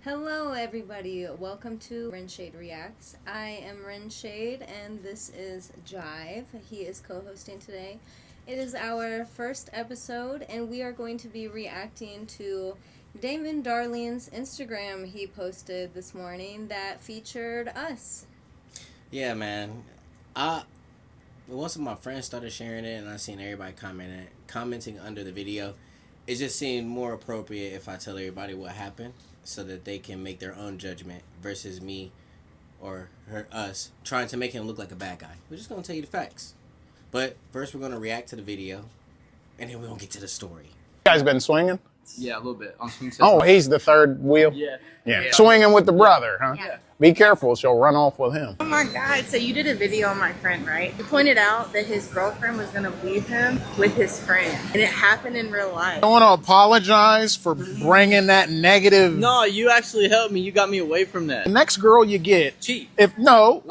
Hello, everybody. Welcome to Rynshayd Reacts. I am Rynshayd, and this is Jive. He is co-hosting today. It is our first episode, and we are going to be reacting to Damon Darlene's Instagram he posted this morning that featured us. Yeah, man. I Once my friends started sharing it, and I seen everybody commenting under the video, it just seemed more appropriate if I tell everybody what happened, so that they can make their own judgment versus me or us trying to make him look like a bad guy. We're just gonna tell you the facts. But first, we're gonna react to the video, and then we're gonna get to the story. You guys been swinging? Yeah, a little bit. On swing sets. Oh, he's the third wheel? Yeah. Swinging with the brother, huh? Yeah. Be careful, she'll run off with him. Oh my God, so you did a video on my friend, right? You pointed out that his girlfriend was gonna leave him with his friend, and it happened in real life. I want to apologize for bringing that negative. No, you actually helped me. You got me away from that. The next girl you get, Cheat. if no,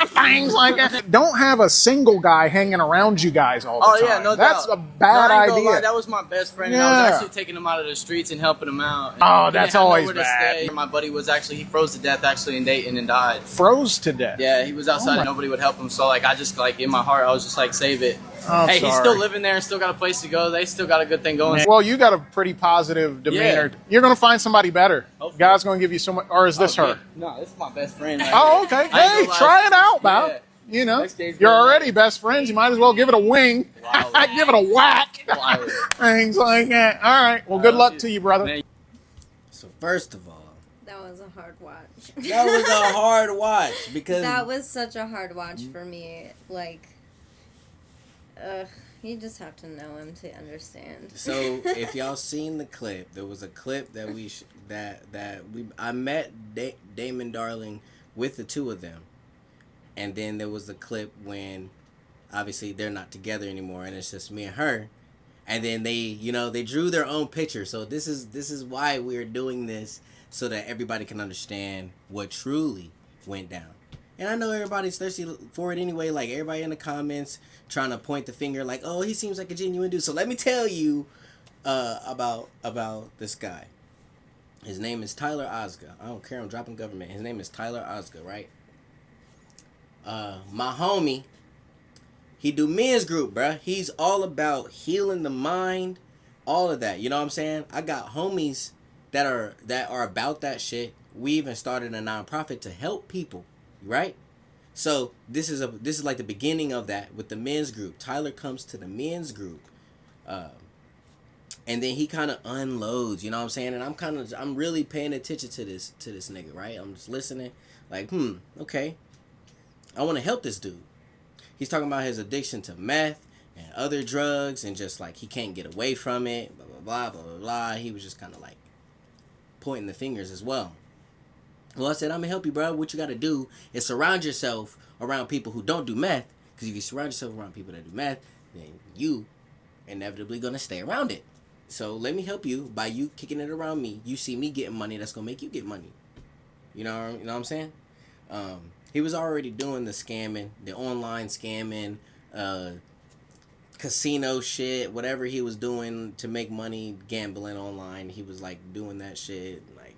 things like that. Don't have a single guy hanging around you guys all the time. Yeah, no That's doubt. a bad I ain't gonna idea. lie, that was my best friend, and I was actually taking him out of the streets and helping him out. And Oh, he that's didn't have always nowhere to bad. stay. My buddy was he froze to death actually in Dayton and died. Froze to death. Yeah, he was outside my- and nobody would help him. So I just in my heart, I was just like, save it. I'm Hey, he's sorry. still living there and still got a place to go. They still got a good thing going. Well, you got a pretty positive demeanor. Yeah. You're going to find somebody better. Hopefully. God's going to give you so much. Or is this her? Yeah. No, this is my best friend. Like, Oh, okay. I ain't Hey, gonna lie. try it out, man. Yeah. You know, Next day's you're good, already man. best friends. You might as well give it a wing. Wow. Give it a whack. Wow. Things like that. All right. Well, good luck to you, brother. Man, So first of all, That was a hard watch. that was a hard watch because That was such a hard watch for me. You just have to know him to understand. So if y'all seen the clip, there was a clip that I met Damon Darling with the two of them, and then there was a clip when obviously they're not together anymore, and it's just me and her, and then they drew their own picture. So this is why we're doing this, so that everybody can understand what truly went down. And I know everybody's thirsty for it anyway. Like everybody in the comments trying to point the finger, like, "Oh, he seems like a genuine dude." So let me tell you about this guy. His name is Tyler Osga. I don't care. I'm dropping government. His name is Tyler Osga, right? My homie. He do men's group, bruh. He's all about healing the mind, all of that. You know what I'm saying? I got homies that are about that shit. We even started a nonprofit to help people. Right? So this is like the beginning of that with the men's group. Tyler comes to the men's group, and then he kind of unloads. You know what I'm saying? And I'm really paying attention to this nigga. Right? I'm just listening. Like, okay, I want to help this dude. He's talking about his addiction to meth and other drugs, and just like he can't get away from it. Blah blah blah blah blah blah. He was just kind of like pointing the fingers as well. Well, I said, I'm going to help you, bro. What you got to do is surround yourself around people who don't do meth. Because if you surround yourself around people that do meth, then you inevitably going to stay around it. So let me help you by you kicking it around me. You see me getting money, that's going to make you get money. You know what I'm saying? He was already doing the scamming, the online scamming, casino shit, whatever he was doing to make money gambling online. He was like doing that shit, like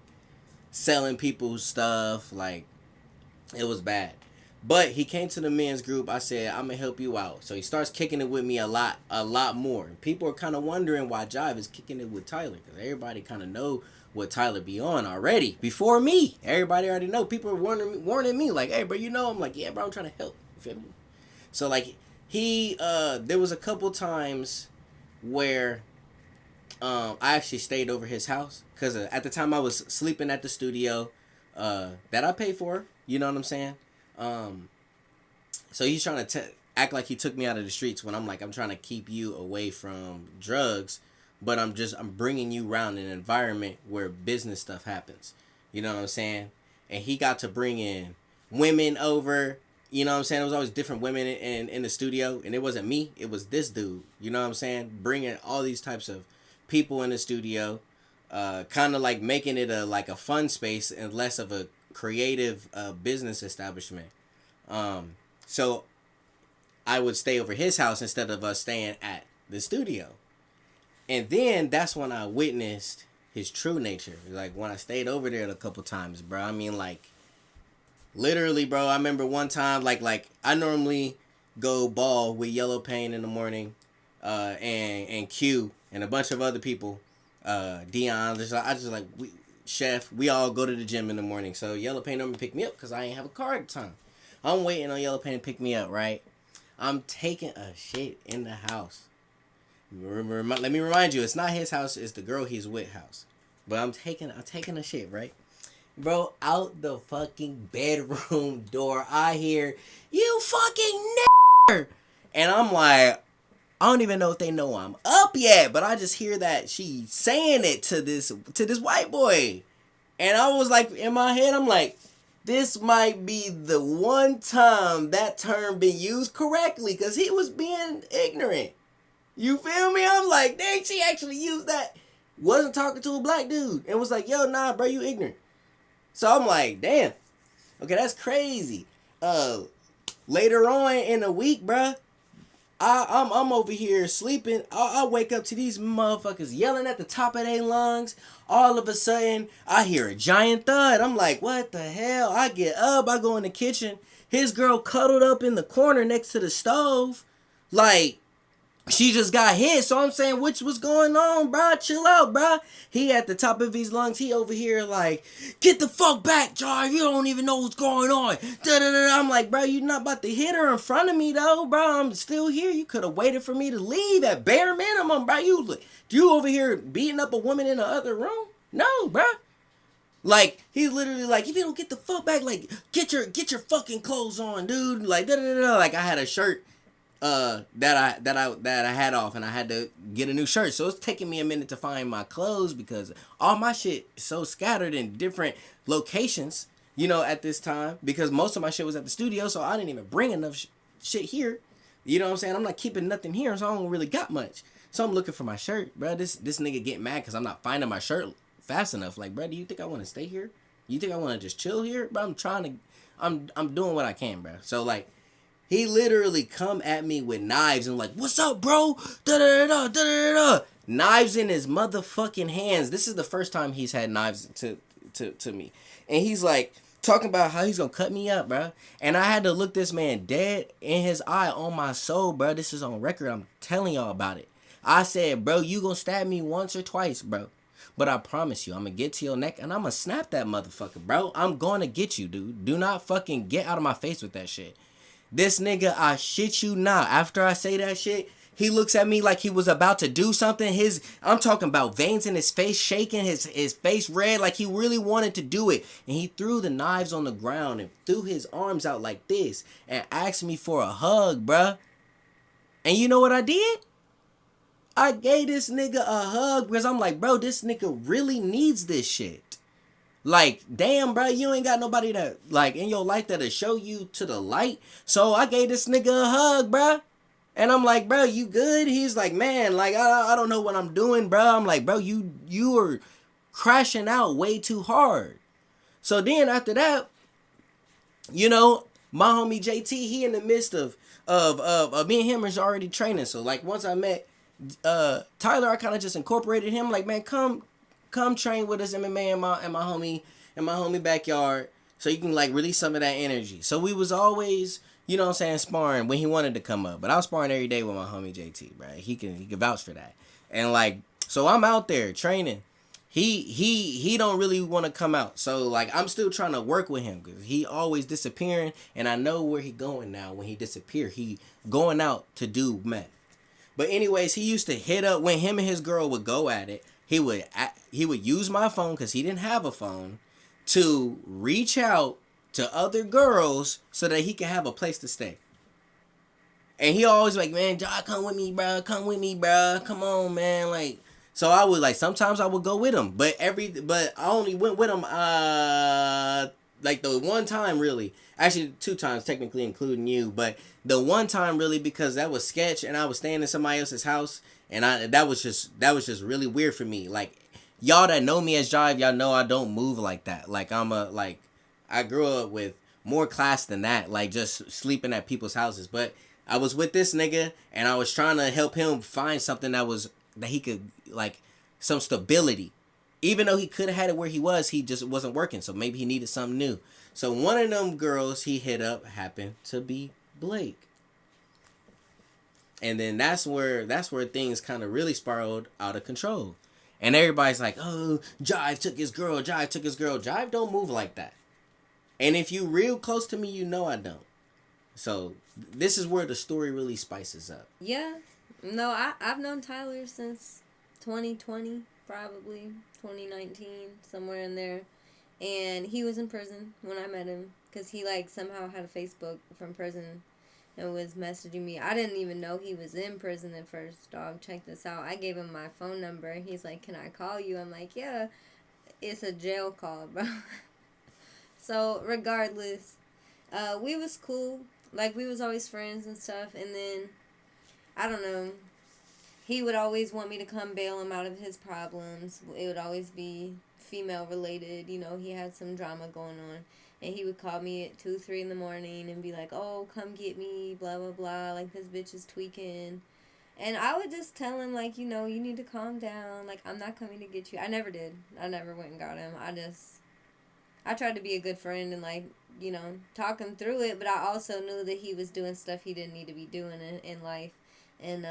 selling people stuff. Like, it was bad. But he came to the men's group. I said, I'm gonna help you out. So he starts kicking it with me a lot more. People are kind of wondering why Jive is kicking it with Tyler, because everybody kind of know what Tyler be on already before me. Everybody already know. People are warning me like, hey bro, you know. I'm like, yeah bro, I'm trying to help. You feel me? So like there was a couple times where I actually stayed over his house, because at the time I was sleeping at the studio that I paid for. You know what I'm saying? So he's trying to act like he took me out of the streets, when I'm like, I'm trying to keep you away from drugs, but I'm bringing you around an environment where business stuff happens. You know what I'm saying? And he got to bring in women over. You know what I'm saying? It was always different women in the studio, and it wasn't me. It was this dude. You know what I'm saying? Bringing all these types of people in the studio, kind of like making it a fun space and less of a creative business establishment. So I would stay over his house instead of us staying at the studio. And then that's when I witnessed his true nature. Like when I stayed over there a couple times, bro. I mean, like literally, bro. I remember one time, like I normally go ball with Yellow Pain in the morning, and Q and a bunch of other people, Dion. Chef. We all go to the gym in the morning. So Yellow Pain normally pick me up because I ain't have a car at the time. I'm waiting on Yellow Pain to pick me up, right? I'm taking a shit in the house. Let me remind you, it's not his house, it's the girl he's with house. But I'm taking a shit, right? Bro, out the fucking bedroom door, I hear, "You fucking nigger!" And I'm like, I don't even know if they know I'm up yet, but I just hear that she saying it to this white boy. And I was like, in my head, I'm like, this might be the one time that term been used correctly, because he was being ignorant. You feel me? I'm like, dang, she actually used that. Wasn't talking to a black dude. And was like, yo, nah, bro, you ignorant. So I'm like, damn. Okay, that's crazy. Later on in the week, bro, I'm over here sleeping. I wake up to these motherfuckers yelling at the top of their lungs. All of a sudden, I hear a giant thud. I'm like, what the hell? I get up. I go in the kitchen. His girl cuddled up in the corner next to the stove. Like, she just got hit. So I'm saying, what's going on, bro? Chill out, bro. He at the top of his lungs. He over here like, get the fuck back, Jar. You don't even know what's going on. Da-da-da-da. I'm like, bro, you not about to hit her in front of me, though, bro. I'm still here. You could have waited for me to leave at bare minimum, bro. You over here beating up a woman in the other room? No, bro. Like, he's literally like, if you don't get the fuck back, like, get your fucking clothes on, dude. Like, da-da-da-da. Like, I had a shirt that I had off, and I had to get a new shirt. So it's taking me a minute to find my clothes because all my shit is so scattered in different locations, you know, at this time, because most of my shit was at the studio, so I didn't even bring enough shit here. You know what I'm saying? I'm not keeping nothing here, so I don't really got much. So I'm looking for my shirt, bro. This nigga get mad because I'm not finding my shirt fast enough. Like, bro, do you think I want to stay here? You think I want to just chill here? Bro, I'm doing what I can, bro. So, like, he literally come at me with knives and like, what's up, bro? Da-da-da-da, da-da-da-da. Knives in his motherfucking hands. This is the first time he's had knives to me. And he's like, talking about how he's gonna cut me up, bro. And I had to look this man dead in his eye on my soul, bro. This is on record. I'm telling y'all about it. I said, bro, you gonna stab me once or twice, bro. But I promise you, I'm gonna get to your neck and I'm gonna snap that motherfucker, bro. I'm gonna get you, dude. Do not fucking get out of my face with that shit. This nigga, I shit you not. After I say that shit, he looks at me like he was about to do something. I'm talking about veins in his face shaking, his face red, like he really wanted to do it. And he threw the knives on the ground and threw his arms out like this and asked me for a hug, bruh. And you know what I did? I gave this nigga a hug because I'm like, bro, this nigga really needs this shit. Like, damn, bro, you ain't got nobody that, like, in your life that'll show you to the light. So I gave this nigga a hug, bro. And I'm like, bro, you good? He's like, man, like, I don't know what I'm doing, bro. I'm like, bro, you are crashing out way too hard. So then after that, you know, my homie JT, he in the midst of me and him is already training. So, like, once I met Tyler, I kind of just incorporated him. Like, man, come train with us MMA in my homie backyard, so you can like release some of that energy. So we was always, you know what I'm saying, sparring when he wanted to come up. But I was sparring every day with my homie JT, bro. He can vouch for that. And like, so I'm out there training. He don't really want to come out. So like, I'm still trying to work with him because he always disappearing, and I know where he going now. When he disappear, he going out to do meth. But anyways, he used to hit up when him and his girl would go at it. He would use my phone because he didn't have a phone to reach out to other girls so that he could have a place to stay. And he always like, man, John, come with me, bro. Come with me, bro. Come on, man. Like, so I would like, sometimes I would go with him, but I only went with him like the one time really. Actually, 2 times technically, including you, but the one time really because that was sketch and I was staying in somebody else's house. And that was just really weird for me. Like, y'all that know me as Jive, y'all know I don't move like that. Like, I grew up with more class than that. Like, just sleeping at people's houses. But I was with this nigga, and I was trying to help him find something that he could, like, some stability Even though he could have had it where he was, he just wasn't working. So maybe he needed something new. So one of them girls he hit up happened to be Blake. And then that's where things kind of really spiraled out of control. And everybody's like, oh, Jive took his girl. Jive took his girl. Jive don't move like that. And if you real close to me, you know I don't. So this is where the story really spices up. Yeah. No, I've known Tyler since 2020, probably 2019, somewhere in there. And he was in prison when I met him because he like somehow had a Facebook from prison and was messaging me. I didn't even know he was in prison at first, dog. Check this out. I gave him my phone number. He's like, can I call you? I'm like, yeah. It's a jail call, bro. So, regardless, we was cool. Like, we was always friends and stuff. And then, I don't know, he would always want me to come bail him out of his problems. It would always be female related. You know, he had some drama going on. And he would call me at 2, 3 in the morning and be like, oh, come get me, blah, blah, blah. Like, this bitch is tweaking. And I would just tell him, like, you know, you need to calm down. Like, I'm not coming to get you. I never did. I never went and got him. I tried to be a good friend and, like, you know, talk him through it. But I also knew that he was doing stuff he didn't need to be doing in life. And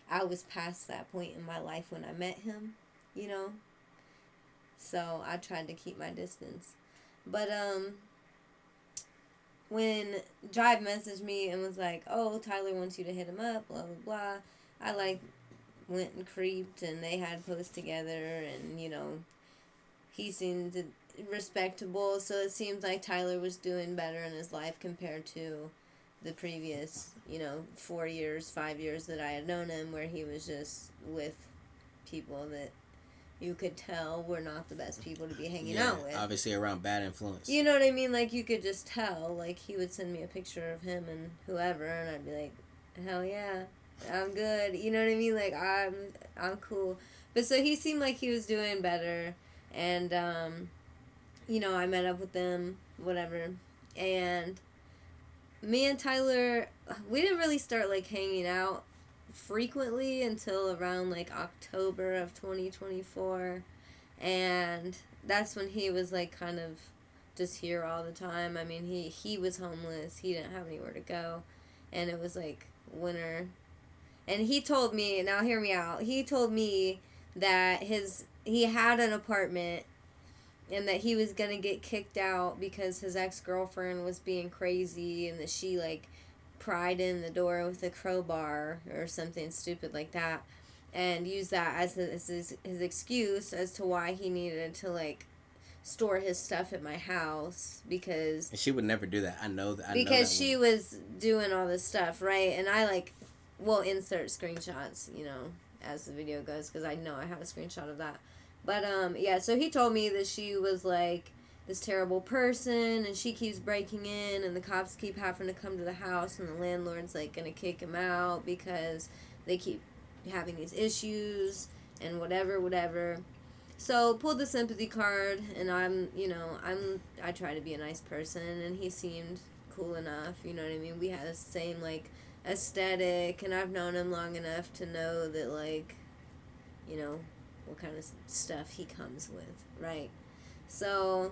I was past that point in my life when I met him, you know. So I tried to keep my distance. But when Jive messaged me and was like, oh, Tyler wants you to hit him up, blah, blah, blah, I, like, went and creeped, and they had posts together, and, you know, he seemed respectable, so it seems like Tyler was doing better in his life compared to the previous, you know, 4 years, 5 years that I had known him, where he was just with people that you could tell were not the best people to be hanging out with. Obviously around bad influence. You know what I mean? Like, you could just tell. Like, he would send me a picture of him and whoever, and I'd be like, hell yeah, I'm good. You know what I mean? Like, I'm cool. But so he seemed like he was doing better, and, you know, I met up with them, whatever, and me and Tyler, we didn't really start, like, hanging out frequently until around like October of 2024, and that's when he was like kind of just here all the time. I mean, he was homeless, he didn't have anywhere to go, and it was like winter, and he told me, now hear me out, he told me that he had an apartment and that he was gonna get kicked out because his ex-girlfriend was being crazy and that she like pried in the door with a crowbar or something stupid like that, and used that as his excuse as to why he needed to like store his stuff at my house, because and she would never do that. I know that. Because she was doing all this stuff, right? And I like will insert screenshots, you know, as the video goes, because I know I have a screenshot of that. But yeah, so he told me that she was like this terrible person, and she keeps breaking in, and the cops keep having to come to the house, and the landlord's like gonna kick him out because they keep having these issues and whatever. So pulled the sympathy card, and I try to be a nice person, and he seemed cool enough, you know what I mean? We had the same like aesthetic, and I've known him long enough to know that, like, you know, what kind of stuff he comes with, right? So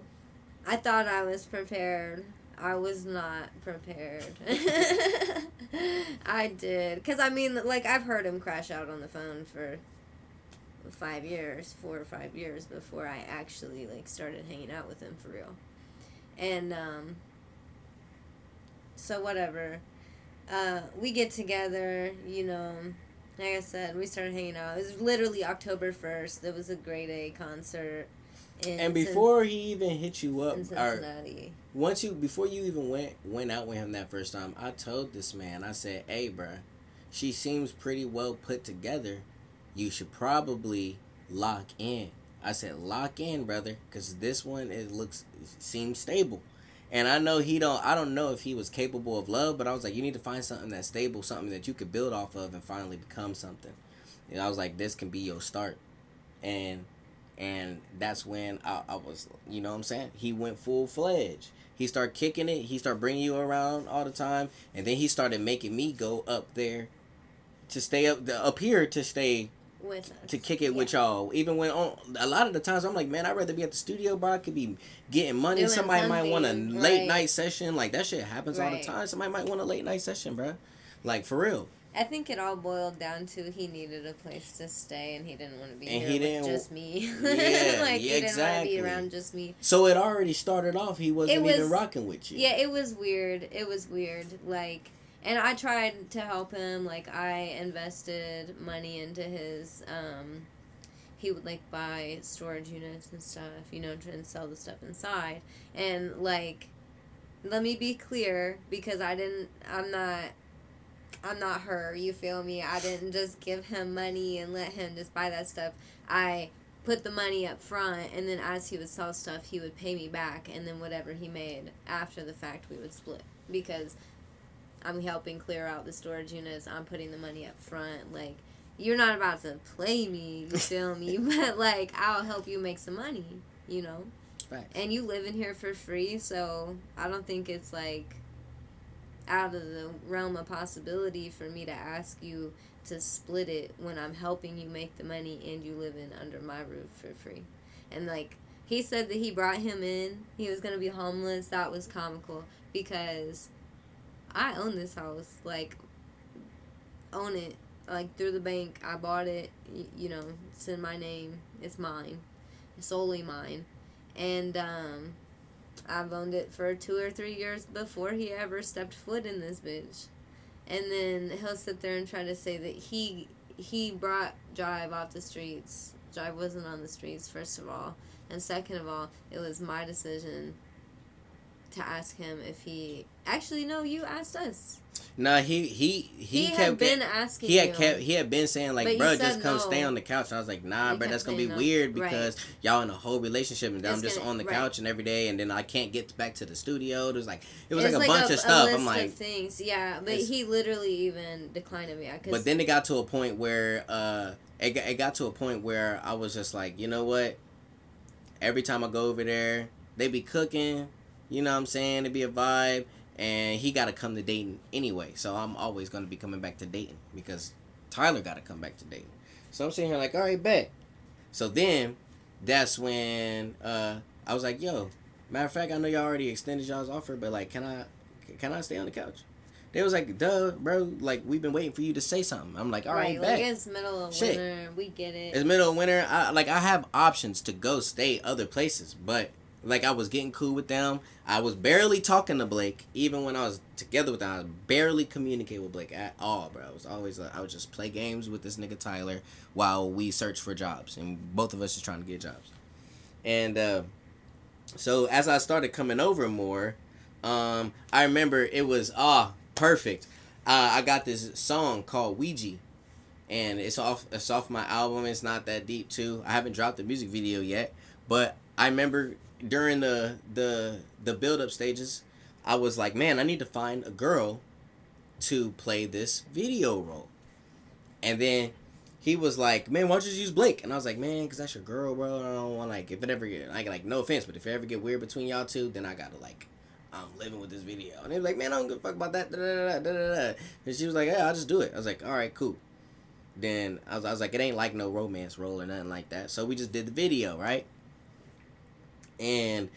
I thought I was prepared. I was not prepared. I did. Because, I mean, like, I've heard him crash out on the phone for 4 or 5 years before I actually, like, started hanging out with him for real. And, so whatever. We get together, you know, like I said, we started hanging out. It was literally October 1st. It was a grade A concert. And before he even hit you up, in Cincinnati. Before you even went out with him that first time, I told this man, I said, hey, bruh, she seems pretty well put together. You should probably lock in. I said, lock in, brother, because this one, seems stable. And I know I don't know if he was capable of love, but I was like, you need to find something that's stable, something that you could build off of and finally become something. And I was like, this can be your start. And that's when I was, you know what I'm saying? He went full-fledged. He started kicking it. He started bringing you around all the time. And then he started making me go up there to stay up here to stay with us. To kick it with y'all. Even when a lot of the times I'm like, man, I'd rather be at the studio, bro. I could be getting money. Doing Somebody might want a something, late right. night session. Like, that shit happens all the Right. time. Somebody might want a late night session, bro. Like, for real. I think it all boiled down to he needed a place to stay and he didn't want to be And here he with didn't- just me. Yeah, like, yeah, he didn't want to exactly. be around just me. So it already started off. He wasn't even rocking with you. Yeah, it was weird. It was weird. Like, and I tried to help him. Like, I invested money into his, he would, like, buy storage units and stuff, you know, and sell the stuff inside. And, like, let me be clear, because I'm not her, you feel me? I didn't just give him money and let him just buy that stuff. I put the money up front, and then as he would sell stuff, he would pay me back, and then whatever he made after the fact, we would split. Because I'm helping clear out the storage units, I'm putting the money up front. Like, you're not about to play me, you feel me? But, like, I'll help you make some money, you know? Right. And you live in here for free, so I don't think it's, like, out of the realm of possibility for me to ask you to split it when I'm helping you make the money and you live in under my roof for free. And, like, he said that he brought him in, he was going to be homeless. That was comical, because I own this house, like, own it, like, through the bank. I bought it, you know, it's in my name, it's mine, it's solely mine. And I've owned it for 2 or 3 years before he ever stepped foot in this bitch. And then he'll sit there and try to say that he brought Jive off the streets. Jive wasn't on the streets, first of all. And second of all, it was my decision to ask him if he... Actually, no, you asked us. No, he had been asking you. He had been saying, like, But bro, you just said come no. stay on the couch. And I was like, nah, You bro, kept that's gonna be saying no. weird because y'all in a whole relationship and I'm It's just gonna- on the right. couch and every day, and then I can't get back to the studio. It was like a bunch of A stuff. list I'm like, of things, yeah. But he literally even declined me. but then it got to a point where it got to a point where I was just like, you know what? Every time I go over there, they be cooking. You know what I'm saying? It be a vibe. And he got to come to Dayton anyway. So I'm always going to be coming back to Dayton because Tyler got to come back to Dayton. So I'm sitting here like, all right, bet. So then that's when I was like, yo, matter of fact, I know y'all already extended y'all's offer, but, like, can I stay on the couch? They was like, duh, bro. Like, we've been waiting for you to say something. I'm like, all right, bet. Like, it's middle of winter. We get it. It's middle of winter. I have options to go stay other places, but, like, I was getting cool with them. I was barely talking to Blake. Even when I was together with them, I was barely communicate with Blake at all, bro. I was always I would just play games with this nigga Tyler while we search for jobs, and both of us is trying to get jobs. And so as I started coming over more, I remember it was perfect. I got this song called Ouija, and it's off my album. It's not that deep too. I haven't dropped the music video yet, but I remember during the build up stages, I was like, man, I need to find a girl to play this video role. And then he was like, man, why don't you just use Blake? And I was like, man, because that's your girl, bro. I don't want, like, if it ever get, like, no offense, but if it ever get weird between y'all two, then I gotta, like, I'm living with this video. And he was like, man, I don't give a fuck about that. Da, da, da, da, da, da. And she was like, yeah, I'll just do it. I was like, all right, cool. Then I was like, it ain't like no romance role or nothing like that. So we just did the video, right? And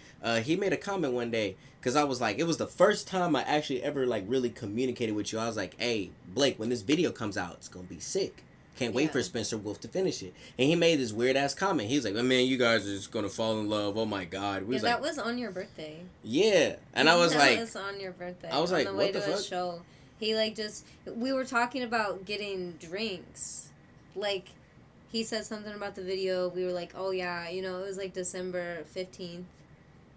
he made a comment one day, because I was like, it was the first time I actually ever, like, really communicated with you. I was like, hey, Blake, when this video comes out, it's going to be sick. Can't wait for Spencer Wolf to finish it. And he made this weird-ass comment. He was like, man, you guys are just going to fall in love. Oh, my God. We was that like, was on your birthday. Yeah. And I was like... That was on your birthday. I was like, on the way what the to a fuck? show. He, like, just... We were talking about getting drinks. Like, he said something about the video. We were like, oh, yeah. You know, it was, like, December 15th.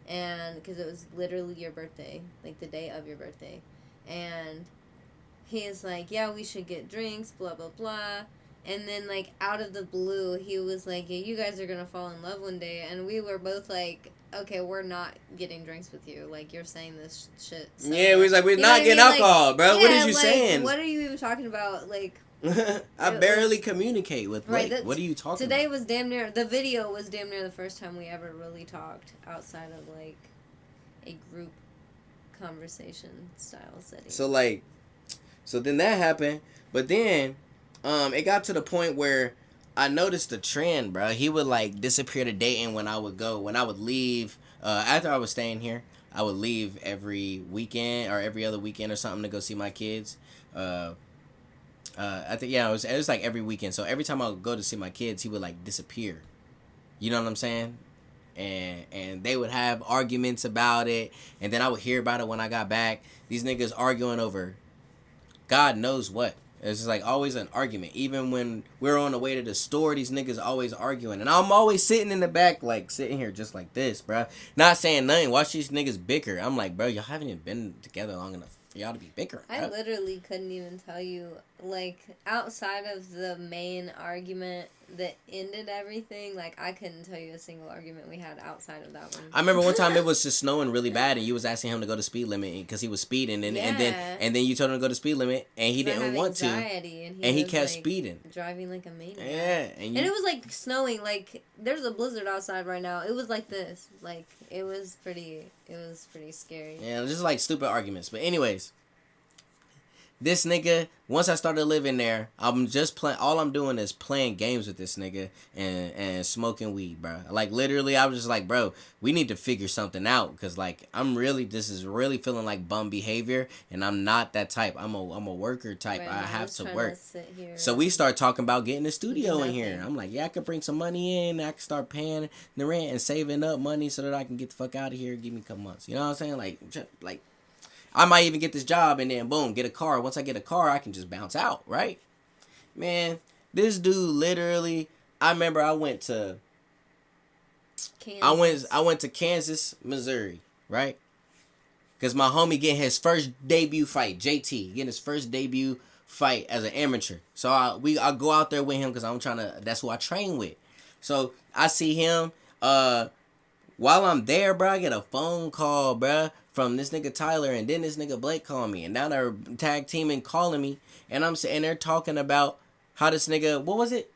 And because it was literally your birthday, like the day of your birthday. And he is like, yeah, we should get drinks, blah, blah, blah. And then, like, out of the blue, he was like, yeah, you guys are going to fall in love one day. And we were both like, okay, we're not getting drinks with you. Like, you're saying this shit. So yeah, we was like, we're not getting alcohol, bro. What are you saying? What are you even talking about? Like... I barely communicate with Blake. Right, what are you talking today about? was damn near... The video was damn near the first time we ever really talked outside of, like, a group conversation style setting. So then that happened. But then it got to the point where I noticed the trend, bro. He would like disappear to Dayton when I would leave. After I was staying here, I would leave every weekend or every other weekend or something to go see my kids. I think it was like every weekend. So every time I would go to see my kids, he would like disappear. You know what I'm saying? And they would have arguments about it, and then I would hear about it when I got back. These niggas arguing over God knows what. It's just like always an argument. Even when we're on the way to the store, these niggas always arguing. And I'm always sitting in the back, like sitting here just like this, bro. Not saying nothing. Watch these niggas bicker. I'm like, bro, y'all haven't even been together long enough for y'all to be bickering. I literally couldn't even tell you, like, outside of the main argument that ended everything, like, I couldn't tell you a single argument we had outside of that one. I remember one time it was just snowing really bad, and you was asking him to go to speed limit because he was speeding, and then you told him to go to speed limit, and he didn't want to, and he kept speeding, driving like a maniac. Yeah, and it was like snowing, like there's a blizzard outside right now. It was like this, like it was pretty scary. Yeah, just like stupid arguments. But anyways, this nigga, once I started living there, I'm just playing. All I'm doing is playing games with this nigga and smoking weed, bro. Like literally, I was just like, bro, we need to figure something out because like this is really feeling like bum behavior, and I'm not that type. I'm a worker type. Right, I have to work. To so we start talking about getting a studio in here. I'm like, yeah, I could bring some money in. I can start paying the rent and saving up money so that I can get the fuck out of here. Give me a couple months. You know what I'm saying? Like. I might even get this job and then boom, get a car. Once I get a car, I can just bounce out, right? Man, this dude literally. I remember I went to Kansas. I went to Kansas, Missouri, right? Because my homie getting his first debut fight, JT, getting his first debut fight as an amateur. So I go out there with him because I'm trying to. That's who I train with. So I see him. While I'm there, bro, I get a phone call, bro, from this nigga Tyler, and then this nigga Blake called me, and now they're tag teaming, calling me, and they're talking about how this nigga, what was it?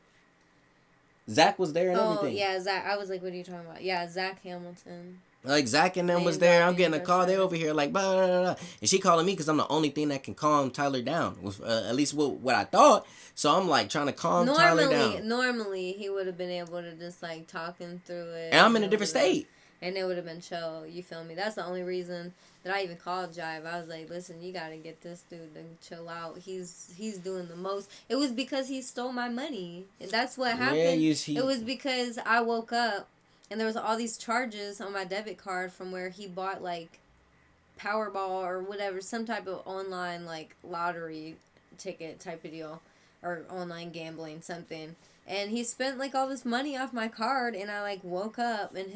Zach was there and everything. Oh, yeah, Zach. I was like, what are you talking about? Yeah, Zach Hamilton. Like, Zach and them was there. I'm getting a call. They over here like, blah, blah, blah, blah. And she calling me because I'm the only thing that can calm Tyler down. At least what I thought. So I'm like trying to calm Tyler down. Normally, he would have been able to just like talk him through it. And I'm in a different state. And it would have been chill, you feel me? That's the only reason that I even called Jive. I was like, listen, you gotta get this dude to chill out. He's doing the most. It was because he stole my money. That's what happened. It was because I woke up and there was all these charges on my debit card from where he bought like Powerball or whatever, some type of online like lottery ticket type of deal, or online gambling, something. And he spent, like, all this money off my card, and I, like, woke up, and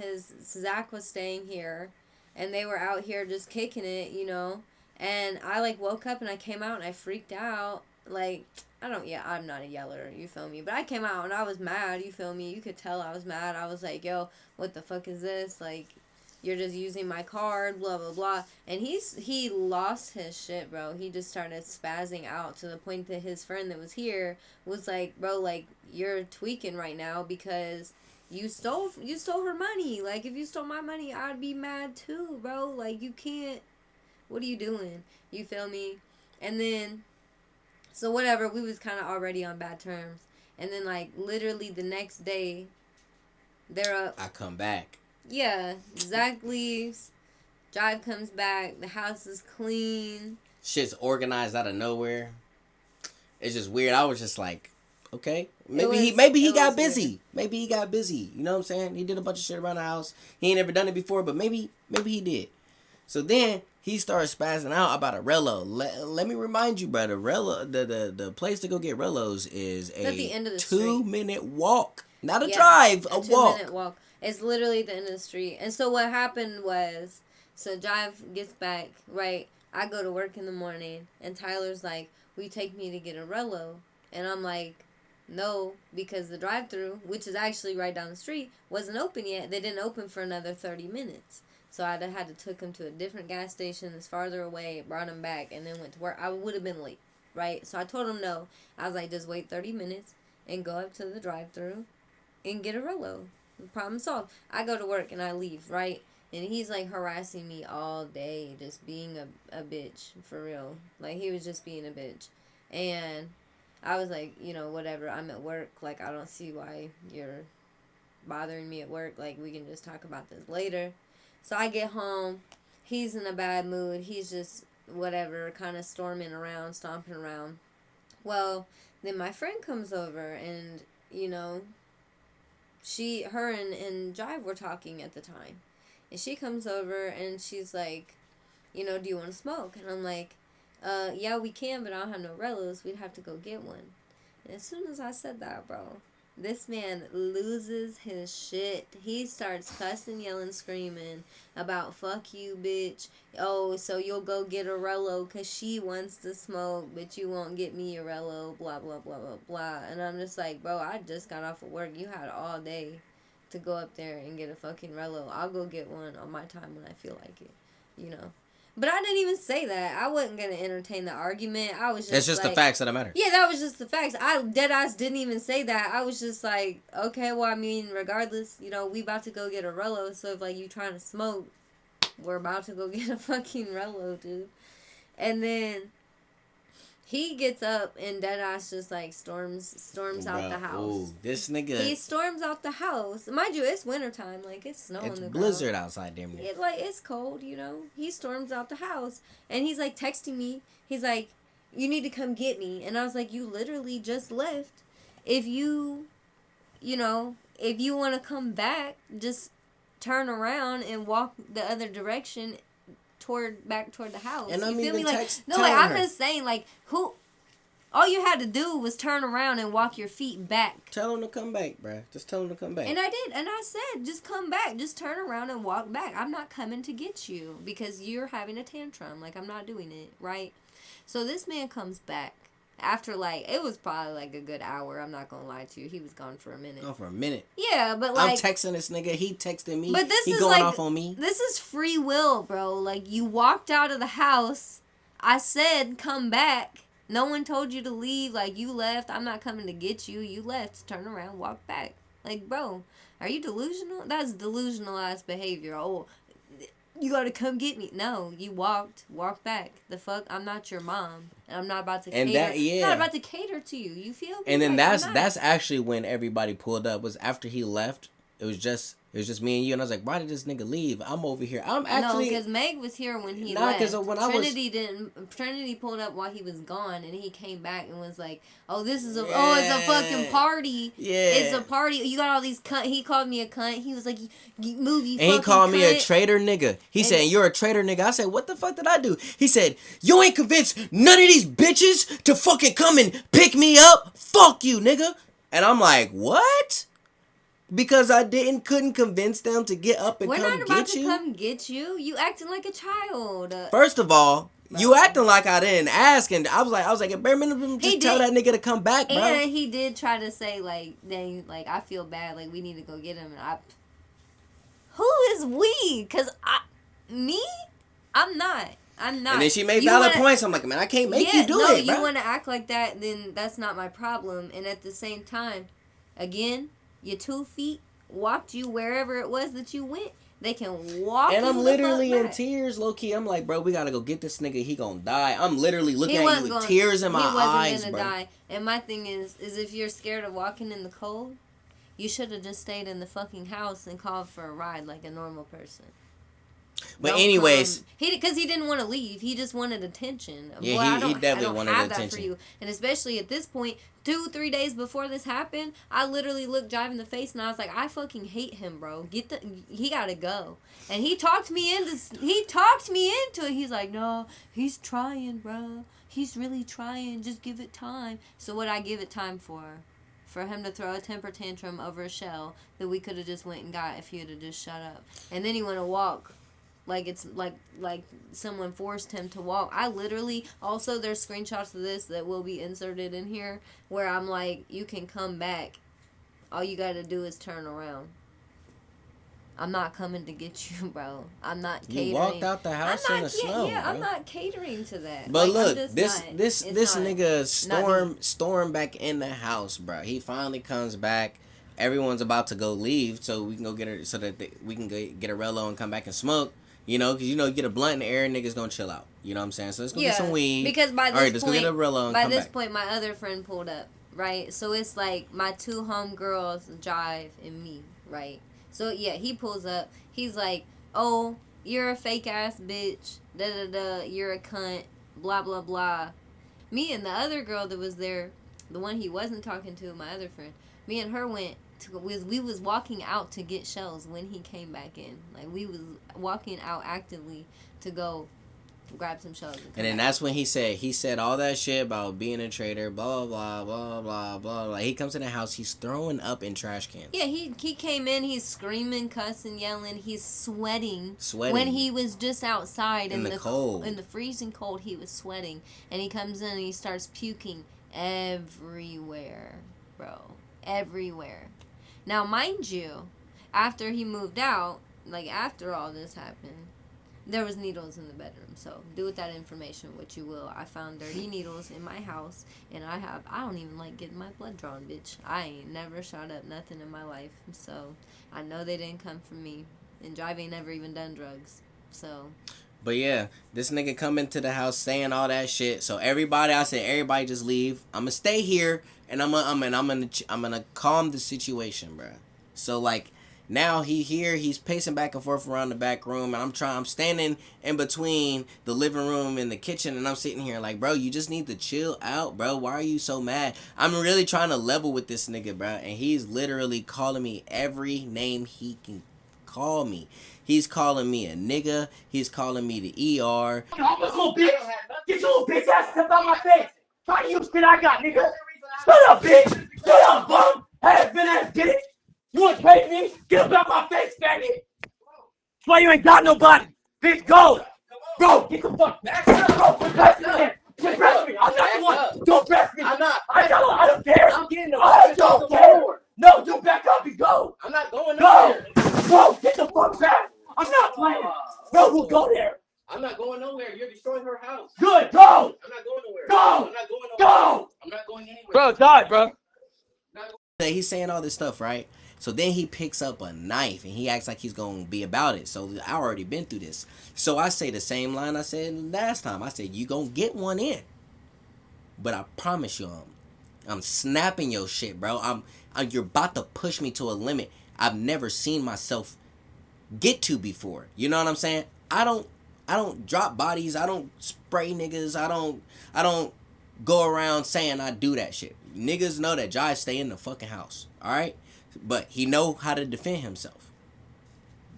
Zach was staying here, and they were out here just kicking it, you know, and I, like, woke up, and I came out, and I freaked out, like, I'm not a yeller, you feel me, but I came out, and I was mad, you feel me, you could tell I was mad. I was like, yo, what the fuck is this, like, you're just using my card, blah, blah, blah. And he lost his shit, bro. He just started spazzing out to the point that his friend that was here was like, bro, like, you're tweaking right now because you stole her money. Like, if you stole my money, I'd be mad too, bro. Like, you can't. What are you doing? You feel me? And then, so whatever, we was kind of already on bad terms. And then, like, literally the next day, they're up. I come back. Yeah, Zach leaves, Jive comes back, the house is clean. Shit's organized out of nowhere. It's just weird. I was just like, okay, maybe he got busy. Weird. Maybe he got busy. You know what I'm saying? He did a bunch of shit around the house. He ain't never done it before, but maybe he did. So then he started spazzing out about a Rello. Let me remind you, brother. The place to go get Rellos is at the end of the 2-minute walk, not a drive, a walk. 2-minute walk. It's literally the end of the street. And so what happened was, so Jive gets back, right? I go to work in the morning, and Tyler's like, will you take me to get a Rello? And I'm like, no, because the drive-thru, which is actually right down the street, wasn't open yet. They didn't open for another 30 minutes. So I had to took him to a different gas station that's farther away, brought him back, and then went to work. I would have been late, right? So I told him no. I was like, just wait 30 minutes and go up to the drive-thru and get a Rello. Problem solved. I go to work and I leave, right? And he's like harassing me all day, just being a bitch, for real. Like, he was just being a bitch. And I was like, you know, whatever, I'm at work. Like, I don't see why you're bothering me at work. Like, we can just talk about this later. So I get home. He's in a bad mood. He's just, whatever, kind of storming around, stomping around. Well, then my friend comes over and, you know, her and Jive were talking at the time. And she comes over and she's like, you know, do you want to smoke? And I'm like, yeah, we can, but I don't have no Rellos. We'd have to go get one. And as soon as I said that, bro, this man loses his shit. He starts cussing, yelling, screaming about fuck you, bitch. Oh, so you'll go get a Rello because she wants to smoke, but you won't get me a Rello, blah, blah, blah, blah, blah. And I'm just like, bro, I just got off of work. You had all day to go up there and get a fucking Rello. I'll go get one on my time when I feel like it, you know. But I didn't even say that. I wasn't going to entertain the argument. I was just It's just like, the facts that matter. Yeah, that was just the facts. I deadass didn't even say that. I was just like, okay, well, I mean, regardless, you know, we about to go get a Rello. So if, like, you trying to smoke, we're about to go get a fucking Rello, dude. And then he gets up and deadass just, like, storms out the house. Ooh, this nigga. He storms out the house. Mind you, it's wintertime. Like, it's snowing. It's blizzard outside, damn near. It's cold, you know. He storms out the house. And he's, like, texting me. He's like, you need to come get me. And I was like, you literally just left. If you know, if you want to come back, just turn around and walk the other direction back toward the house. And I'm you feel even me? Like, no, like, I'm just saying, like, all you had to do was turn around and walk your feet back. Tell him to come back, bruh. Just tell him to come back. And I did. And I said, just come back. Just turn around and walk back. I'm not coming to get you because you're having a tantrum. Like, I'm not doing it, right? So this man comes back after, like, it was probably, like, a good hour. I'm not going to lie to you. He was gone for a minute. Gone for a minute. Yeah, but, like, I'm texting this nigga. He texting me. But this he is going like, off on me. This is free will, bro. Like, you walked out of the house. I said, come back. No one told you to leave. Like, you left. I'm not coming to get you. You left. Turn around. Walk back. Like, bro, are you delusional? That's delusional-ass behavior. Oh, you gotta come get me. No, you walked back. The fuck? I'm not your mom. And I'm not about to cater. I'm not about to cater to you. You feel me? And then like, that's actually when everybody pulled up. Was after he left. It was just me and you, and I was like, why did this nigga leave? I'm over here. I'm actually... No, because Meg was here when he left. Because when Trinity pulled up while he was gone, and he came back and was like, oh, this is it's a fucking party. Yeah. It's a party. You got all these cunt. He called me a cunt. He was like, you move, you and he called cunt. me a traitor nigga. He said, you're a traitor nigga. I said, what the fuck did I do? He said, you ain't convinced none of these bitches to fucking come and pick me up? Fuck you, nigga. And I'm like, what? Because I couldn't convince them to get up and come get you. We're not about to come get you. You acting like a child. First of all, you acting like I didn't ask, and I was like, at bare minimum, just tell that nigga to come back, bro. And he did try to say, like, dang, like, I feel bad, like, we need to go get him. And who is we? Because I'm not. And then she made valid points. I'm like, man, I can't make you do it, bro. You want to act like that, then that's not my problem. And at the same time, again, your 2 feet walked you wherever it was that you went. They can walk. And you I'm the literally fuck in back. tears, low key. I'm like, bro, we gotta go get this nigga. He gonna die. I'm literally looking at you with tears in my eyes, He wasn't bro. gonna die. And my thing is if you're scared of walking in the cold, you should have just stayed in the fucking house and called for a ride like a normal person. But anyways, because he didn't want to leave. He just wanted attention. Yeah, Boy, he definitely wanted have attention. that for you. And especially at this point, 2-3 days before this happened, I literally looked Jive in the face and I was like, I fucking hate him, bro. He gotta go. And he talked me into it. He's like, no, he's trying, bro. He's really trying. Just give it time. So what I give it time for? For him to throw a temper tantrum over a shell that we could have just went and got if he would have just shut up. And then he want to walk like it's like someone forced him to walk. I literally, also there's screenshots of this that will be inserted in here where I'm like, you can come back. All you got to do is turn around. I'm not coming to get you, bro. I'm not catering. You walked out the house in the snow. Yeah, bro. I'm not catering to that. But like, look, this nigga storm back in the house, bro. He finally comes back. Everyone's about to go leave, so we can go get her, so that we can get a Rello and come back and smoke. You know, because you know, you get a blunt in the air, niggas gonna chill out. You know what I'm saying? So let's go get some weed. Because by this all right, let's point, go get a Brillo and by come this back. point, my other friend pulled up, right? So it's like my two homegirls, Jive and me, right? So yeah, he pulls up. He's like, "Oh, you're a fake ass bitch. Da da da. You're a cunt. Blah blah blah." Me and the other girl that was there, the one he wasn't talking to, my other friend. Me and her went to we was walking out to get shells when he came back in. Like we was walking out actively to go grab some shells. And then that's when he said all that shit about being a traitor, blah blah blah blah blah. Like he comes in the house, he's throwing up in trash cans. Yeah, he came in, he's screaming, cussing, yelling, he's sweating. When he was just outside in the cold, in the freezing cold, he was sweating, and he comes in and he starts puking everywhere, bro, everywhere. Now, mind you, after he moved out, like after all this happened, there was needles in the bedroom. So do with that information what you will. I found dirty needles in my house, and I don't even like getting my blood drawn, bitch. I ain't never shot up nothing in my life, so I know they didn't come from me. And Jive ain't never even done drugs, so. But yeah, this nigga come into the house saying all that shit. So everybody just leave. I'ma stay here, and I'm gonna calm the situation, bro. So like. Now he's pacing back and forth around the back room, and I'm standing in between the living room and the kitchen, and I'm sitting here like, bro, you just need to chill out, bro. Why are you so mad? I'm really trying to level with this nigga, bro, and he's literally calling me every name he can call me. He's calling me a nigga. He's calling me the ER. Little bitch, get your little bitch ass out my face. Try to use shit I got, nigga. Shut up, bitch. Shut up, bum. Ass bitch. You want to trade me? Get up out my face, faggot! That's why you ain't got nobody! Bitch, go! Bro, get the fuck back! Bro, quit pressing me! I'm not the one! Don't press me! I'm not! I don't care! I'm getting I don't care! No, you back up and go! I'm not going nowhere! Bro, get the fuck back! I'm not playing! Bro, we'll go there! I'm not going nowhere. You're destroying her house. Good, go! I'm not going nowhere. Go! I'm not going nowhere. Go! I'm not going anywhere. Bro, die, bro! He's saying all this stuff, right? So then he picks up a knife and he acts like he's gonna be about it. So I already been through this. So I say the same line I said last time. I said, you gonna get one in. But I promise you, I'm snapping your shit, bro. You're about to push me to a limit I've never seen myself get to before. You know what I'm saying? I don't drop bodies. I don't spray niggas. I don't go around saying I do that shit. Niggas know that Jai stay in the fucking house. Alright? But he know how to defend himself.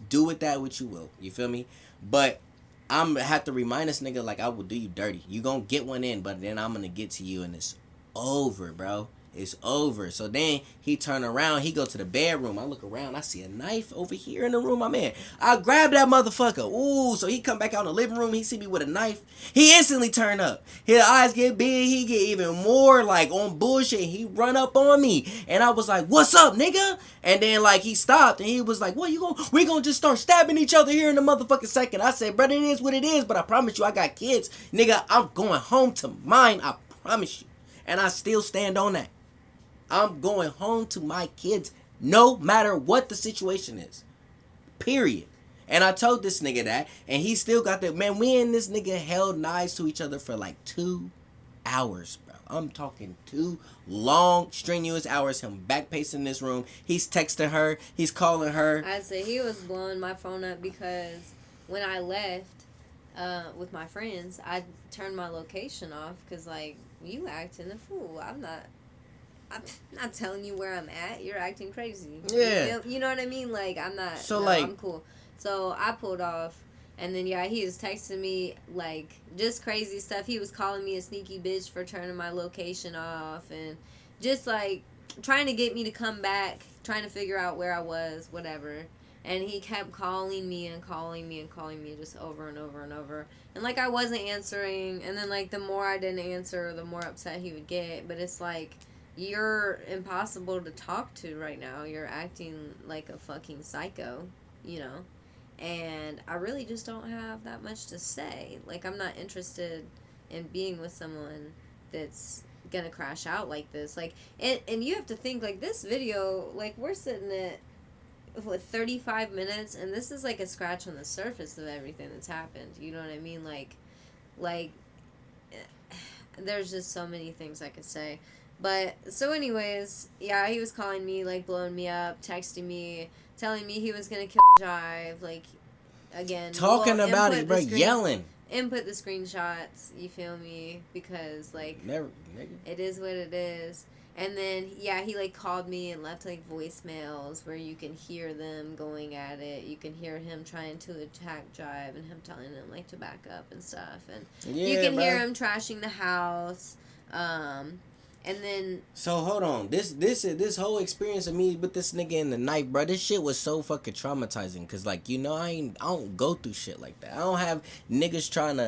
Do with that what you will. You feel me? But I'm have to remind this nigga like I will do you dirty. You gonna get one in, but then I'm gonna get to you and it's over, bro. It's over. So then he turn around, he go to the bedroom. I look around, I see a knife over here in the room I'm in. I grab that motherfucker. Ooh, so he come back out in the living room, he see me with a knife. He instantly turn up. His eyes get big, he get even more like on bullshit. He run up on me. And I was like, what's up, nigga? And then like he stopped and he was like, what, we gonna just start stabbing each other here in a motherfucking second. I said, brother, it is what it is, but I promise you I got kids. Nigga, I'm going home to mine, I promise you. And I still stand on that. I'm going home to my kids no matter what the situation is. Period. And I told this nigga that, and he still got that. Man, we and this nigga held knives to each other for like 2 hours, bro. I'm talking 2 long, strenuous hours. Him back pacing this room. He's texting her. He's calling her. I said he was blowing my phone up because when I left with my friends, I turned my location off because, like, you acting a fool. I'm not telling you where I'm at. You're acting crazy. Yeah. You know what I mean? Like, I'm not. So, no, like, I'm cool. So I pulled off. And then, yeah, he was texting me, like, just crazy stuff. He was calling me a sneaky bitch for turning my location off. And just, like, trying to get me to come back. Trying to figure out where I was, whatever. And he kept calling me and calling me and calling me just over and over and over. And, like, I wasn't answering. And then, like, the more I didn't answer, the more upset he would get. But it's like, you're impossible to talk to right now. You're acting like a fucking psycho, you know? And I really just don't have that much to say. Like, I'm not interested in being with someone that's gonna crash out like this. Like, and you have to think, like, this video, like, we're sitting at what, 35 minutes, and this is like a scratch on the surface of everything that's happened. You know what I mean? Like there's just so many things I could say. But so anyways, yeah, he was calling me, like blowing me up, texting me, telling me he was gonna kill Jive, like again talking about it, bro, screen, yelling. Input the screenshots, you feel me? Because like Never, nigga. it is what it is. And then yeah, he like called me and left like voicemails where you can hear them going at it. You can hear him trying to attack Jive and him telling him like to back up and stuff. And Yeah, you can bro. hear him trashing the house. And then So hold on, this whole experience of me with this nigga and the knife, bro, this shit was so fucking traumatizing. Cause like, you know, I don't go through shit like that. I don't have niggas trying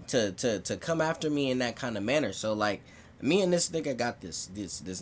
to come after me in that kind of manner. So like, me and this nigga got this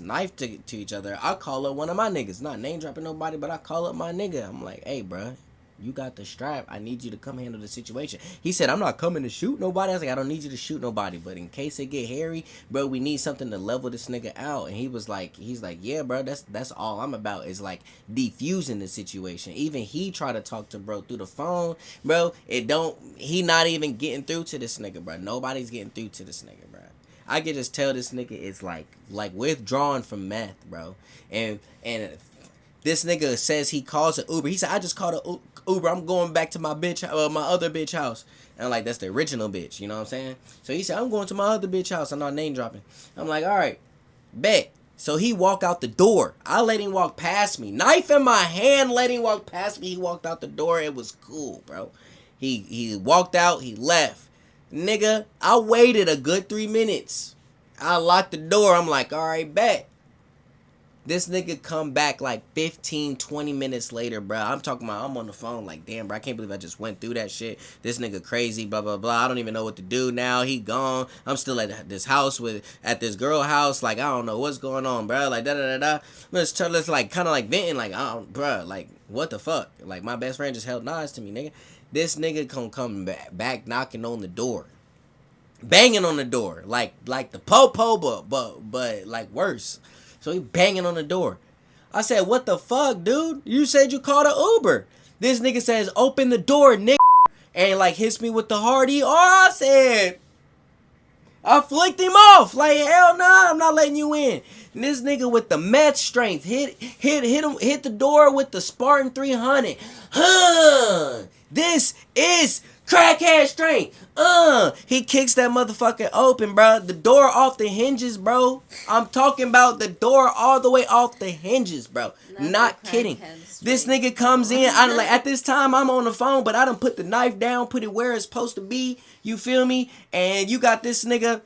knife to each other. I call up one of my niggas, not name dropping nobody, but I call up my nigga. I'm like, hey, bro, you got the strap. I need you to come handle the situation. He said, I'm not coming to shoot nobody. I was like, I don't need you to shoot nobody, but in case it get hairy, bro, we need something to level this nigga out. And he's like, yeah, bro, that's all I'm about is like defusing the situation. Even he tried to talk to bro through the phone, bro. He not even getting through to this nigga, bro. Nobody's getting through to this nigga, bro. I could just tell this nigga is like withdrawn from meth, bro. And this nigga says he calls an Uber. He said, I just called an Uber. I'm going back to my my other bitch house. And I'm like, that's the original bitch. You know what I'm saying? So he said, I'm going to my other bitch house. I'm not name dropping. I'm like, all right, bet. So he walked out the door. I let him walk past me. Knife in my hand, let him walk past me. He walked out the door. It was cool, bro. He walked out. He left. Nigga, I waited a good 3 minutes. I locked the door. I'm like, all right, bet. This nigga come back like 15, 20 minutes later, bro. I'm talking about, I'm on the phone like, damn, bro, I can't believe I just went through that shit. This nigga crazy, blah, blah, blah. I don't even know what to do now. He gone. I'm still at this house at this girl house. Like, I don't know what's going on, bro. Like, da-da-da-da. Let's like, kind of like venting, like, bro, like, what the fuck? Like, my best friend just held knives to me, nigga. This nigga come back knocking on the door. Banging on the door. Like the po-po, but like worse. So he banging on the door. I said, what the fuck, dude? You said you called an Uber. This nigga says, open the door, nigga. And like hits me with the hard E. I said, I flicked him off. Like, hell nah, I'm not letting you in. And this nigga with the meth strength hit the door with the Spartan 300. This is crackhead strength. He kicks that motherfucker open, bro. The door off the hinges, bro. I'm talking about the door all the way off the hinges, bro. Not kidding. This nigga comes in. I'm like, at this time, I'm on the phone, but I done put the knife down, put it where it's supposed to be. You feel me? And you got this nigga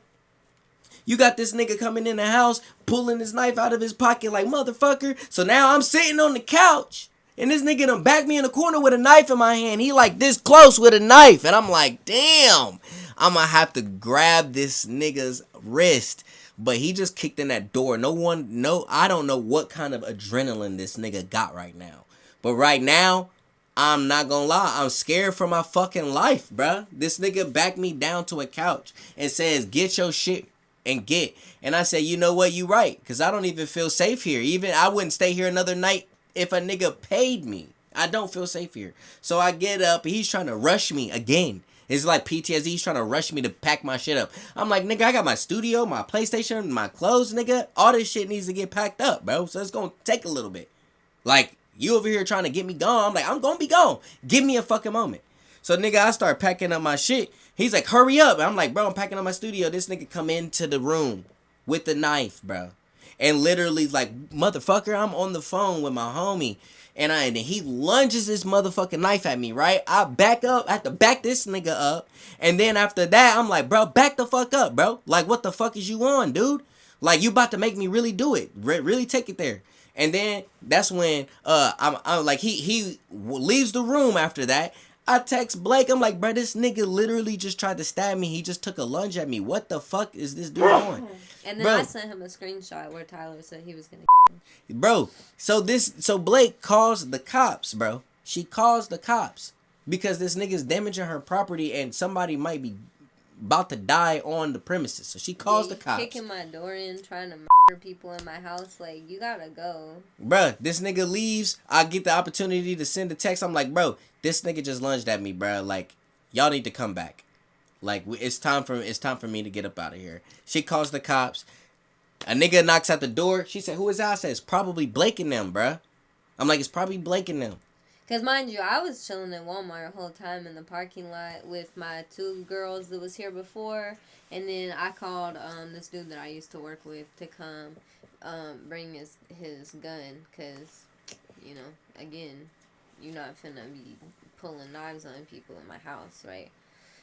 coming in the house, pulling his knife out of his pocket like, motherfucker. So now I'm sitting on the couch. And this nigga done backed me in the corner with a knife in my hand. He like this close with a knife. And I'm like, damn. I'm going to have to grab this nigga's wrist. But he just kicked in that door. I don't know what kind of adrenaline this nigga got right now. But right now, I'm not going to lie. I'm scared for my fucking life, bruh. This nigga backed me down to a couch and says, get your shit and get. And I said, you know what? You right. Because I don't even feel safe here. Even I wouldn't stay here another night if a nigga paid me. I don't feel safe here. So I get up. He's trying to rush me again. It's like PTSD. He's trying to rush me to pack my shit up. I'm like, nigga, I got my studio, my PlayStation, my clothes, nigga. All this shit needs to get packed up, bro. So it's going to take a little bit. Like, you over here trying to get me gone. I'm like, I'm going to be gone. Give me a fucking moment. So, nigga, I start packing up my shit. He's like, hurry up. I'm like, bro, I'm packing up my studio. This nigga come into the room with the knife, bro. And literally like, motherfucker, I'm on the phone with my homie. And he lunges this motherfucking knife at me, right? I back up. I have to back this nigga up. And then after that, I'm like, bro, back the fuck up, bro. Like, what the fuck is you on, dude? Like, you about to make me really do it. Really take it there. And then that's when I'm like, he leaves the room after that. I text Blake. I'm like, bro, this nigga literally just tried to stab me. He just took a lunge at me. What the fuck is this dude doing? And then bro, I sent him a screenshot where Tyler said he was gonna. Bro, so Blake calls the cops, bro. She calls the cops because this nigga's damaging her property and somebody might be about to die on the premises. So she calls the cops. Kicking my door in, trying to murder people in my house. Like, you gotta go. Bruh, this nigga leaves. I get the opportunity to send a text. I'm like, bro, this nigga just lunged at me, bruh. Like, y'all need to come back. Like, it's time for me to get up out of here. She calls the cops. A nigga knocks at the door. She said, who is that? I said, it's probably Blake and them, bruh. I'm like, it's probably Blake and them. Because, mind you, I was chilling at Walmart the whole time in the parking lot with my 2 girls that was here before. And then I called this dude that I used to work with to come bring his gun. Because, you know, again, you're not finna be pulling knives on people in my house, right?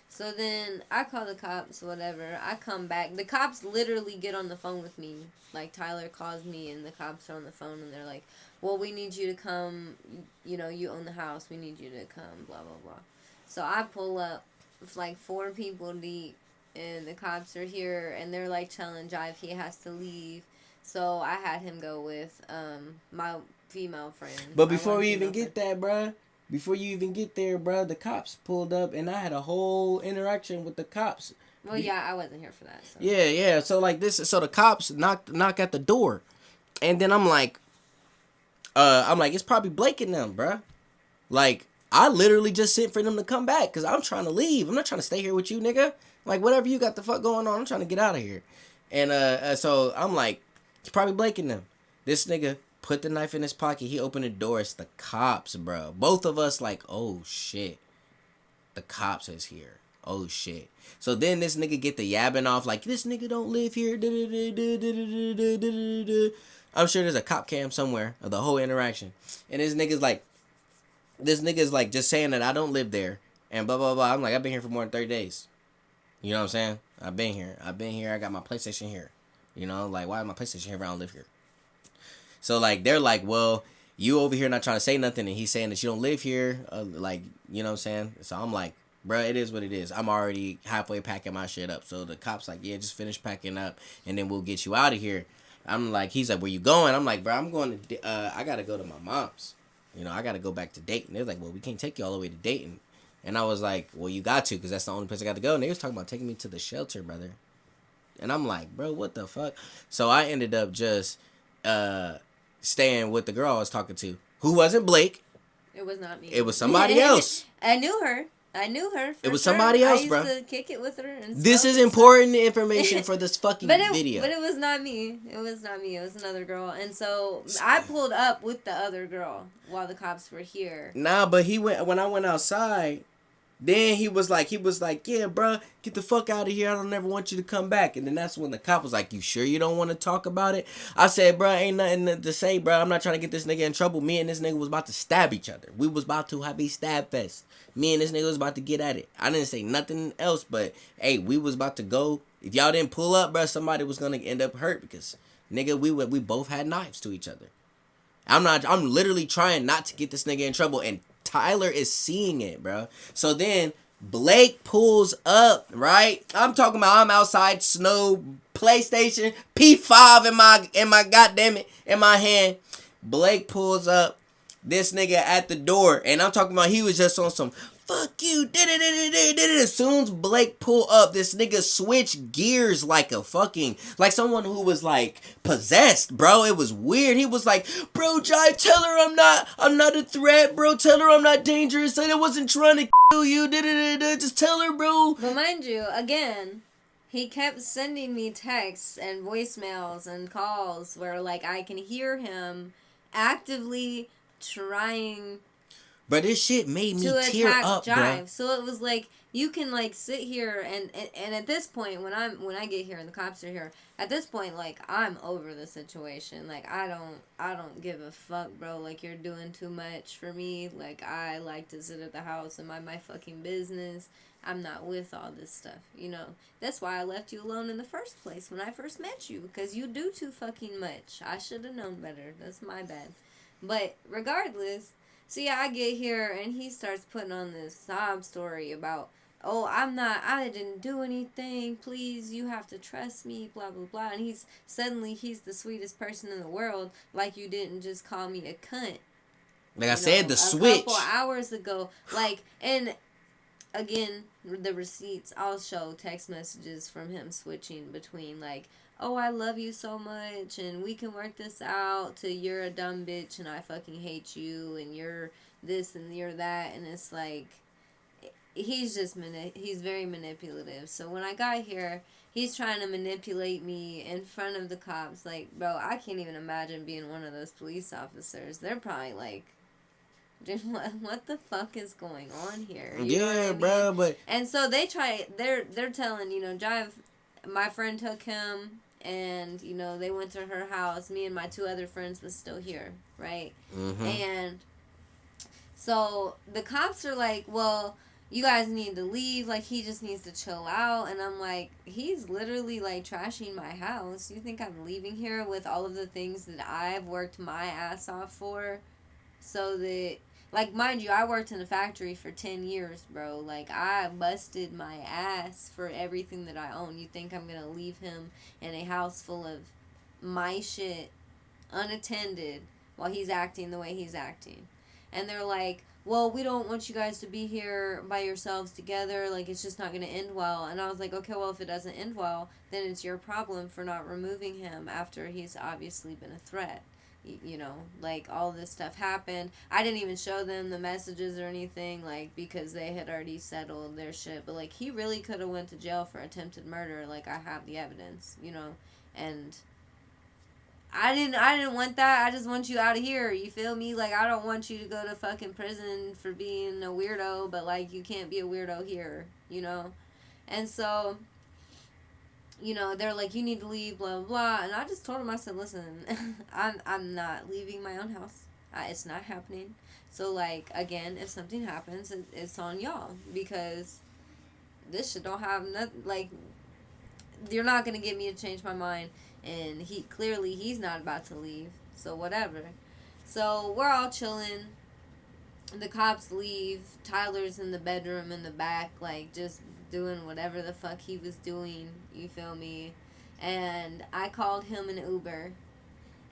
So then I call the cops, whatever. I come back. The cops literally get on the phone with me. Like, Tyler calls me and the cops are on the phone and they're like, well, we need you to come. You know, you own the house. We need you to come, blah, blah, blah. So I pull up with like 4 people deep and the cops are here and they're like telling Jive he has to leave. So I had him go with my female friend. But before we even get that, bruh. Before you even get there, bruh, the cops pulled up, and I had a whole interaction with the cops. Well, yeah, I wasn't here for that. So. Yeah. So like this, so the cops knock at the door, and then I'm like, it's probably Blake and them, bruh. Like, I literally just sent for them to come back because I'm trying to leave. I'm not trying to stay here with you, nigga. Like, whatever you got the fuck going on, I'm trying to get out of here. And so I'm like, it's probably Blake and them. This nigga put the knife in his pocket. He opened the door. It's the cops, bro. Both of us like, oh, shit. The cops is here. Oh, shit. So then this nigga get the yabbing off like, this nigga don't live here. I'm sure there's a cop cam somewhere of the whole interaction. And this nigga's like just saying that I don't live there. And blah, blah, blah. I'm like, I've been here for more than 30 days. You know what I'm saying? I've been here. I got my PlayStation here. You know, like, why is my PlayStation here if I don't live here? So, like, they're like, well, you over here not trying to say nothing, and he's saying that you don't live here, like, you know what I'm saying? So I'm like, bro, it is what it is. I'm already halfway packing my shit up. So the cop's like, yeah, just finish packing up, and then we'll get you out of here. I'm like, he's like, where you going? I'm like, bro, I'm going to, I got to go to my mom's. You know, I got to go back to Dayton. They're like, well, we can't take you all the way to Dayton. And I was like, well, you got to, because that's the only place I got to go. And they was talking about taking me to the shelter, brother. And I'm like, bro, what the fuck? So I ended up just, staying with the girl I was talking to, who wasn't Blake. It was not me. It was somebody else. I knew her. It was somebody else, bro. I used to kick it with her. And this is important information for this fucking video. But it was not me. It was not me. It was another girl. And so I pulled up with the other girl while the cops were here. Nah, but when I went outside. Then he was like, yeah, bro, get the fuck out of here. I don't ever want you to come back. And then that's when the cop was like, you sure you don't want to talk about it? I said, bro, ain't nothing to say, bro. I'm not trying to get this nigga in trouble. Me and this nigga was about to stab each other. We was about to have a stab fest. Me and this nigga was about to get at it. I didn't say nothing else, but, hey, we was about to go. If y'all didn't pull up, bro, somebody was going to end up hurt because, nigga, we both had knives to each other. I'm literally trying not to get this nigga in trouble, and Tyler is seeing it, bro. So then Blake pulls up, right? I'm talking about I'm outside, snow, PlayStation, P5 in my goddamn it, in my hand. Blake pulls up, this nigga at the door, and I'm talking about he was just on some fuck you, as soon as Blake pull up, this nigga switch gears like someone who was like possessed, bro. It was weird. He was like, bro, Jai, tell her I'm not a threat, bro. Tell her I'm not dangerous. I wasn't trying to kill you. Just tell her, bro. But mind you, again, he kept sending me texts and voicemails and calls where like I can hear him actively trying. But this shit made me tear up, Jive. bro. So it was like you can like sit here and at this point when I get here and the cops are here, at this point like I'm over the situation. Like I don't give a fuck, bro. Like you're doing too much for me. Like I like to sit at the house and mind my fucking business. I'm not with all this stuff, you know. That's why I left you alone in the first place when I first met you, because you do too fucking much. I should have known better. That's my bad. But regardless. So yeah, I get here and he starts putting on this sob story about, oh, I didn't do anything. Please, you have to trust me, blah, blah, blah. And he's the sweetest person in the world. Like you didn't just call me a cunt. Like I said, the switch. A couple hours ago. Like, and again, the receipts, I'll show text messages from him switching between, like, oh, I love you so much, and we can work this out, to you're a dumb bitch, and I fucking hate you, and you're this, and you're that, and it's like, he's just, he's very manipulative. So when I got here, he's trying to manipulate me in front of the cops. Like, bro, I can't even imagine being one of those police officers. They're probably like, dude, what the fuck is going on here? You know what I mean? Bro, but... And so they're telling, Jive, my friend took him, and, they went to her house. Me and my 2 other friends was still here, right? Mm-hmm. And so the cops are like, well, you guys need to leave, like, he just needs to chill out. And I'm like, he's literally, like, trashing my house. You think I'm leaving here with all of the things that I've worked my ass off for? So that, like, mind you, I worked in a factory for 10 years, bro. Like, I busted my ass for everything that I own. You think I'm gonna leave him in a house full of my shit, unattended, while he's acting the way he's acting? And they're like, well, we don't want you guys to be here by yourselves together. Like, it's just not going to end well. And I was like, okay, well, if it doesn't end well, then it's your problem for not removing him after he's obviously been a threat. Like, all this stuff happened. I didn't even show them the messages or anything, like, because they had already settled their shit. But, like, he really could have went to jail for attempted murder. Like, I have the evidence, and I didn't want that. I just want you out of here. You feel me? Like, I don't want you to go to fucking prison for being a weirdo, but, like, you can't be a weirdo here, And so, they're like, you need to leave, blah, blah, blah. And I just told them, I said, listen, I'm not leaving my own house. It's not happening. So, like, again, if something happens, it's on y'all. Because this shit don't have nothing, like, you're not going to get me to change my mind. And he's not about to leave. So whatever. So we're all chilling. The cops leave. Tyler's in the bedroom in the back, like, just doing whatever the fuck he was doing. You feel me? And I called him an Uber.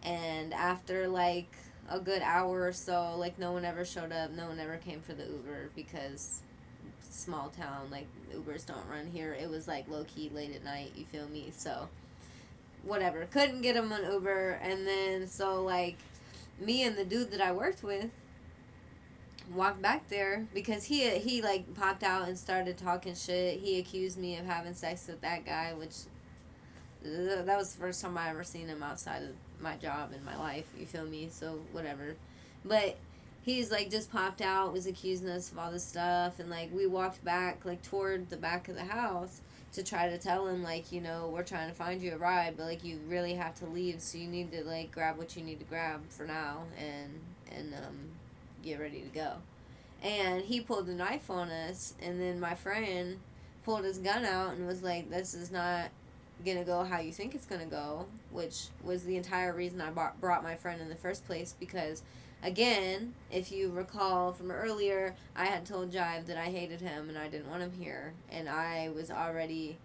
And after, like, a good hour or so, like, no one ever showed up. No one ever came for the Uber because small town, like, Ubers don't run here. It was, like, low-key late at night. You feel me? So whatever, couldn't get him an Uber. And then so, like, me and the dude that I worked with walked back there because he like popped out and started talking shit. He accused me of having sex with that guy, which that was the first time I ever seen him outside of my job in my life. You feel me? So whatever. But he's like just popped out, was accusing us of all this stuff, and like we walked back like toward the back of the house to try to tell him, like, we're trying to find you a ride, but, like, you really have to leave, so you need to, like, grab what you need to grab for now and get ready to go. And he pulled a knife on us, and then my friend pulled his gun out and was like, this is not gonna go how you think it's gonna go, which was the entire reason I brought my friend in the first place, because again, if you recall from earlier, I had told Jive that I hated him and I didn't want him here. And I was already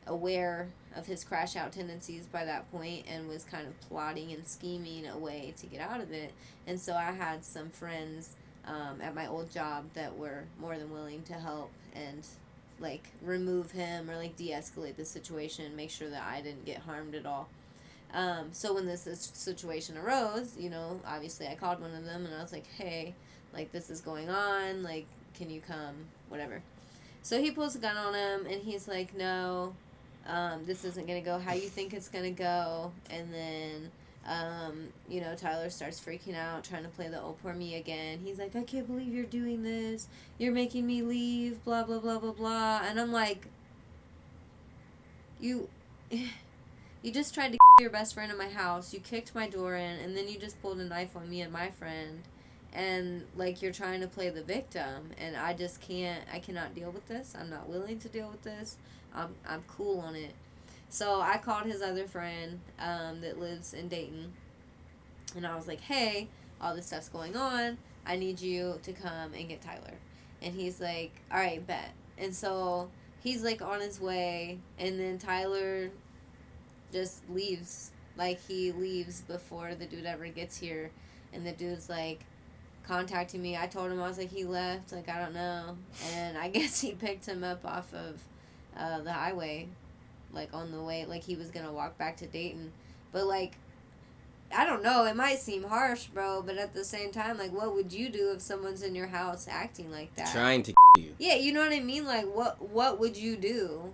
aware of his crash out tendencies by that point and was kind of plotting and scheming a way to get out of it. And so I had some friends at my old job that were more than willing to help and, like, remove him or, like, de-escalate the situation, make sure that I didn't get harmed at all. So when this situation arose, obviously I called one of them and I was like, hey, like, this is going on, like, can you come, whatever. So he pulls a gun on him and he's like, no, this isn't going to go how you think it's going to go. And then, Tyler starts freaking out, trying to play the oh poor me again. He's like, I can't believe you're doing this. You're making me leave, blah, blah, blah, blah, blah. And I'm like, you just tried to your best friend in my house, you kicked my door in, and then you just pulled a knife on me and my friend, and, like, you're trying to play the victim, and I cannot deal with this. I'm not willing to deal with this. I'm cool on it. So I called his other friend that lives in Dayton, and I was like, hey, all this stuff's going on. I need you to come and get Tyler. And he's like, all right, bet. And so he's, like, on his way, and then Tyler just leaves. Like, he leaves before the dude ever gets here, and the dude's like, contacting me. I told him, I was like, he left, like, I don't know. And I guess he picked him up off of the highway, like, on the way, like, he was gonna walk back to Dayton. But, like, I don't know, it might seem harsh, bro, but at the same time, like, what would you do if someone's in your house acting like that? Trying to you. Yeah, you know what I mean? Like, what would you do?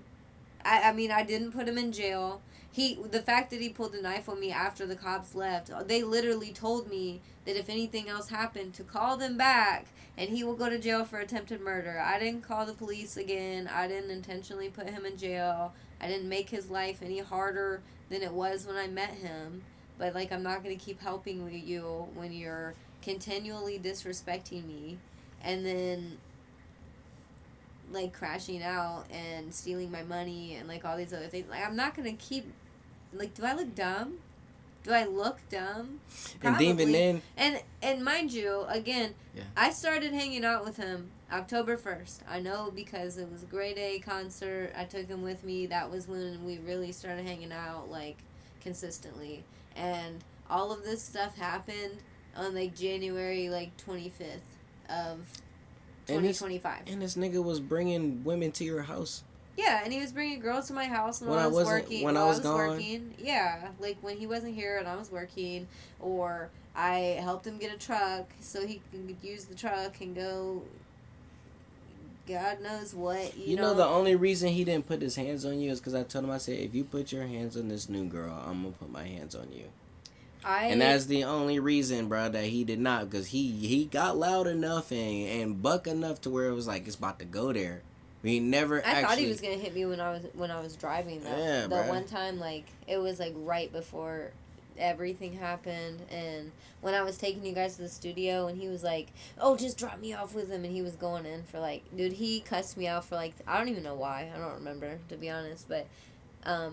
I mean, I didn't put him in jail. The fact that he pulled a knife on me after the cops left, they literally told me that if anything else happened, to call them back, and he will go to jail for attempted murder. I didn't call the police again. I didn't intentionally put him in jail. I didn't make his life any harder than it was when I met him. But, like, I'm not going to keep helping you when you're continually disrespecting me and then, like, crashing out and stealing my money and, like, all these other things. Like, I'm not going to keep, like, do I look dumb? Do I look dumb? Probably. And even then... And mind you, again, yeah. I started hanging out with him October 1st. I know because it was a Grade A concert. I took him with me. That was when we really started hanging out, like, consistently. And all of this stuff happened on, like, January, like, 25th of 2025. And this nigga was bringing women to your house. Yeah, and he was bringing girls to my house when I was working. When I was gone. Working. Yeah, like when he wasn't here and I was working, or I helped him get a truck so he could use the truck and go. God knows what. You know, the only reason he didn't put his hands on you is because I told him, I said, if you put your hands on this new girl, I'm gonna put my hands on you. And that's the only reason, bro, that he did not, because he got loud enough and buck enough to where it was like it's about to go there. He never. I thought he was gonna hit me when I was driving though. Yeah, the one time, like, it was like right before everything happened, and when I was taking you guys to the studio, and he was like, "Oh, just drop me off with him," and he was going in for, like, dude, he cussed me out for, like, I don't even know why. I don't remember, to be honest, but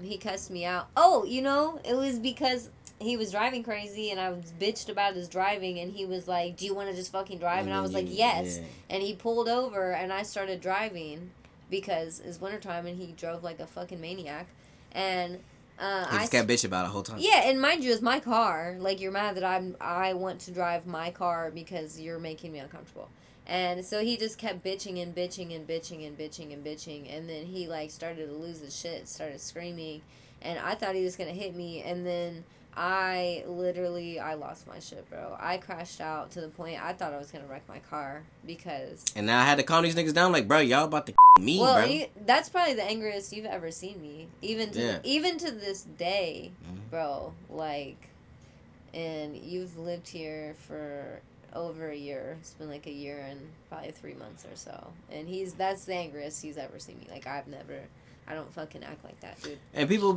he cussed me out. Oh, you know, it was because he was driving crazy, and I was bitched about his driving, and he was like, "Do you want to just fucking drive?" And I was like, "Yes." Yeah. And he pulled over, and I started driving because it's wintertime, and he drove like a fucking maniac. And I just got bitch about it the whole time. Yeah, and mind you, it's my car. Like, you're mad that I want to drive my car because you're making me uncomfortable. And so he just kept bitching and bitching and bitching and bitching and bitching, and then he, like, started to lose his shit, started screaming, and I thought he was gonna hit me, and then I lost my shit, bro. I crashed out to the point I thought I was gonna wreck my car because. And now I had to calm these niggas down, like, bro, y'all about to me, well, bro. That's probably the angriest you've ever seen me, even to this day, bro. Like, and you've lived here for over a year. It's been like a year and probably 3 months or so, and that's the angriest he's ever seen me. Like, I don't fucking act like that, dude. And people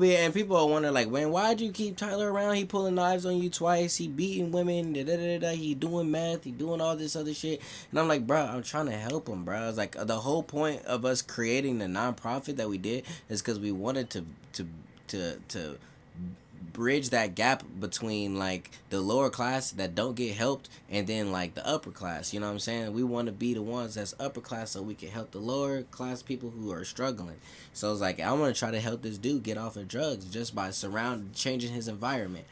wonder, like, man, why'd you keep Tyler around? He pulling knives on you twice. He beating women. He doing meth. He doing all this other shit. And I'm like, bro, I'm trying to help him, bro. It's like the whole point of us creating the nonprofit that we did is because we wanted to bridge that gap between, like, the lower class that don't get helped and then, like, the upper class. You know what I'm saying? We want to be the ones that's upper class so we can help the lower class people who are struggling. So it's like, I want to try to help this dude get off of drugs just by changing his environment.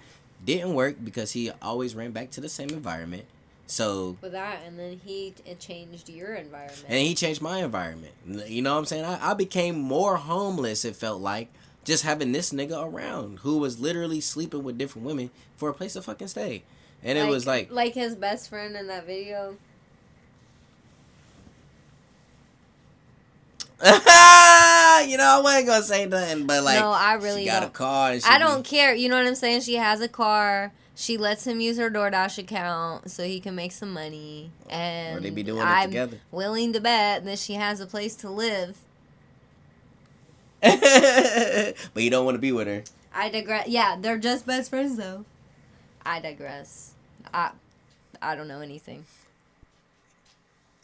Didn't work because he always ran back to the same environment. So with that, and then it changed your environment. And he changed my environment. You know what I'm saying? I became more homeless, it felt like, just having this nigga around who was literally sleeping with different women for a place to fucking stay. And it was like his best friend in that video. You know, I wasn't gonna say nothing, but, like, no, I really she got don't. a car. And I don't care. You know what I'm saying? She has a car. She lets him use her DoorDash account so he can make some money. And or they be doing it together. I'm willing to bet that she has a place to live. But you don't want to be with her. I digress. Yeah, they're just best friends, though. I digress. I don't know anything.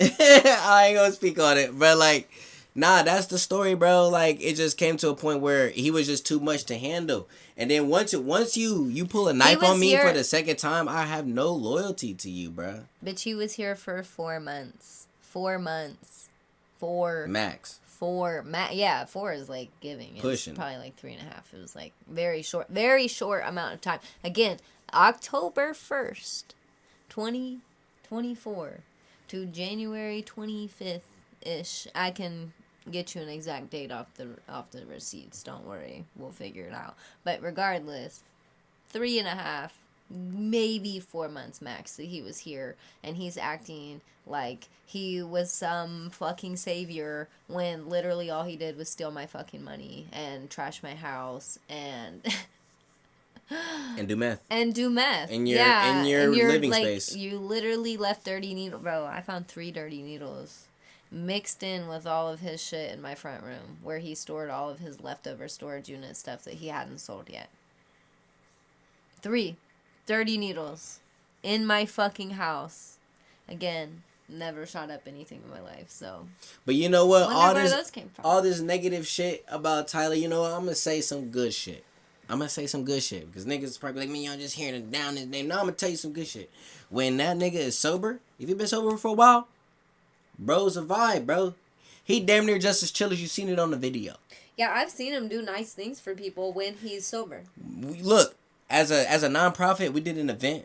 I ain't gonna speak on it, but, like, nah, that's the story, bro. Like, it just came to a point where he was just too much to handle. And then once you pull a knife on me for the second time, I have no loyalty to you, bro. But he was here for 4 months. 4 months. 4 max. 4 yeah, 4 is like giving. Pushing. It's probably like 3.5. It was like very short amount of time. Again, October 1st, 2025. 24 to January 25th ish. I can get you an exact date off the receipts. Don't worry, we'll figure it out. But regardless, 3.5, maybe 4 months max that he was here, and he's acting like he was some fucking savior when literally all he did was steal my fucking money and trash my house and And do meth. In your living space. You literally left dirty needle, bro. I found 3 dirty needles mixed in with all of his shit in my front room where he stored all of his leftover storage unit stuff that he hadn't sold yet. 3 dirty needles in my fucking house. Again, never shot up anything in my life, so. But you know what? Wonder where those came from. All this negative shit about Tyler, you know what? I'm going to say some good shit. Because niggas probably like, man, y'all just hearing it down his name. No, I'm going to tell you some good shit. When that nigga is sober, if you been sober for a while, bro's a vibe, bro. He damn near just as chill as you seen it on the video. Yeah, I've seen him do nice things for people when he's sober. Look, as a nonprofit, we did an event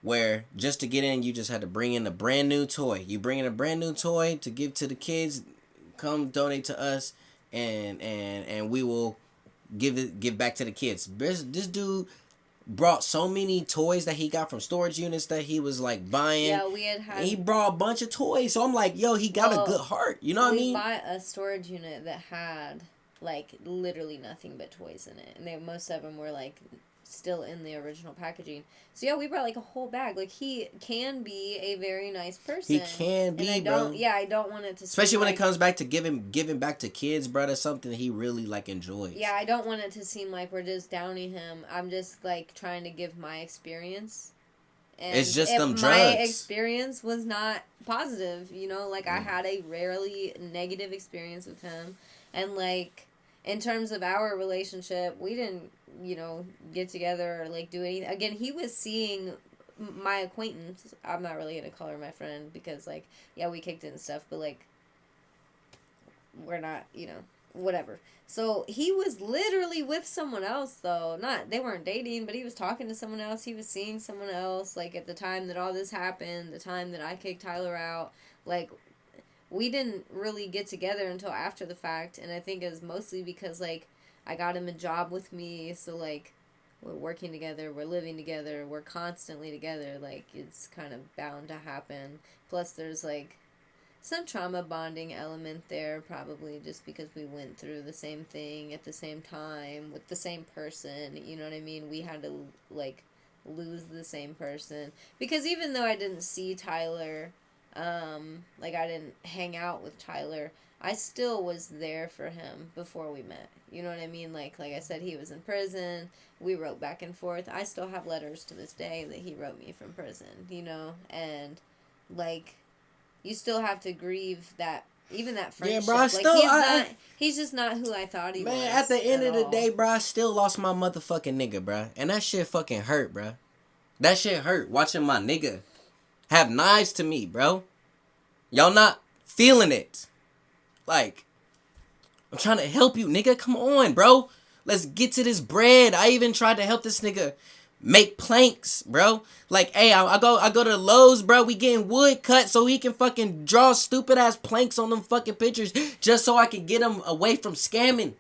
where just to get in, you just had to bring in a brand new toy. You bring in a brand new toy to give to the kids. Come donate to us, and we will give back to the kids. This dude brought so many toys that he got from storage units that he was like buying. Yeah, we had. He brought a bunch of toys, so I'm like, yo, he got a good heart. You know what I mean? We bought a storage unit that had like literally nothing but toys in it, and most of them were like still in the original packaging. So yeah, we brought like a whole bag. Like, he can be a very nice person. He can be, bro. Yeah, I don't want it to. Especially when it comes back to giving back to kids, bro. That's something that he really like enjoys. Yeah, I don't want it to seem like we're just downing him. I'm just like trying to give my experience. And it's just them drugs. My experience was not positive, you know. Like, I had a rarely negative experience with him, and like in terms of our relationship, we didn't, you know, get together or like do anything. Again, he was seeing my acquaintance. I'm not really gonna call her my friend because, like, yeah, we kicked it and stuff, but like, we're not, you know, whatever. So he was literally with someone else, though. They weren't dating, but he was talking to someone else. He was seeing someone else. Like, at the time that all this happened, the time that I kicked Tyler out, like, we didn't really get together until after the fact. And I think it was mostly because, like, I got him a job with me, so, like, we're working together, we're living together, we're constantly together. Like, it's kind of bound to happen. Plus, there's, like, some trauma bonding element there, probably just because we went through the same thing at the same time with the same person. You know what I mean? We had to, like, lose the same person. Because even though I didn't see Tyler, like, I didn't hang out with Tyler, I still was there for him before we met. You know what I mean? Like I said, he was in prison. We wrote back and forth. I still have letters to this day that he wrote me from prison, you know? And, like, you still have to grieve that, even that friendship. Yeah, bro, he's just not who I thought he was. Man, at the end of the day, bro, I still lost my motherfucking nigga, bro. And that shit fucking hurt, bro. That shit hurt, watching my nigga have knives to me, bro. Y'all not feeling it. Like, I'm trying to help you, nigga. Come on, bro. Let's get to this bread. I even tried to help this nigga make planks, bro. Like, hey, I go to Lowe's, bro. We getting wood cut so he can fucking draw stupid ass planks on them fucking pictures just so I can get him away from scamming.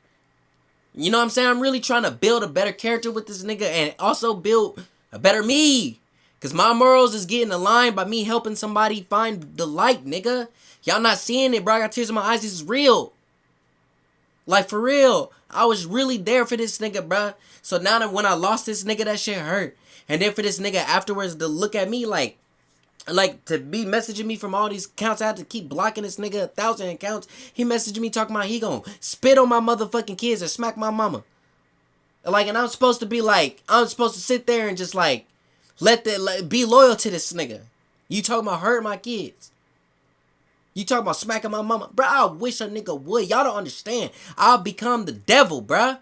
You know what I'm saying? I'm really trying to build a better character with this nigga and also build a better me. Because my morals is getting aligned by me helping somebody find the light, nigga. Y'all not seeing it, bro. I got tears in my eyes. This is real. Like, for real. I was really there for this nigga, bro. So now that when I lost this nigga, that shit hurt. And then for this nigga afterwards to look at me like to be messaging me from all these accounts. I had to keep blocking this nigga 1,000 accounts. He messaged me talking about he gonna spit on my motherfucking kids and smack my mama. Like, and I'm supposed to be like, I'm supposed to sit there and just like, be loyal to this nigga. You talking about hurting my kids. You talking about smacking my mama. Bro, I wish a nigga would. Y'all don't understand. I'll become the devil, bro.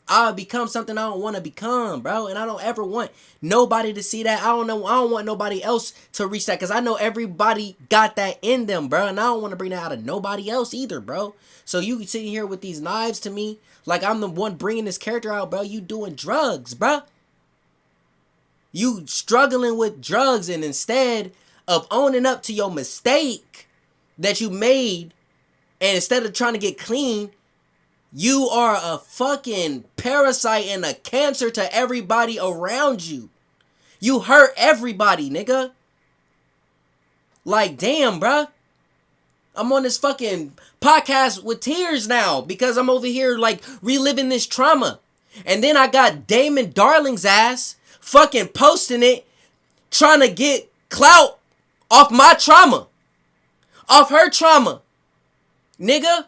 I'll become something I don't want to become, bro. And I don't ever want nobody to see that. I don't want nobody else to reach that. Because I know everybody got that in them, bro. And I don't want to bring that out of nobody else either, bro. So you sitting here with these knives to me. Like I'm the one bringing this character out, bro. You doing drugs, bro. You struggling with drugs. And instead of owning up to your mistake that you made, and instead of trying to get clean, you are a fucking parasite and a cancer to everybody around you. You hurt everybody, nigga. Like, damn, bruh. I'm on this fucking podcast with tears now because I'm over here, like, reliving this trauma. And then I got Damon Darling's ass fucking posting it, trying to get clout off my trauma. Off her trauma. Nigga.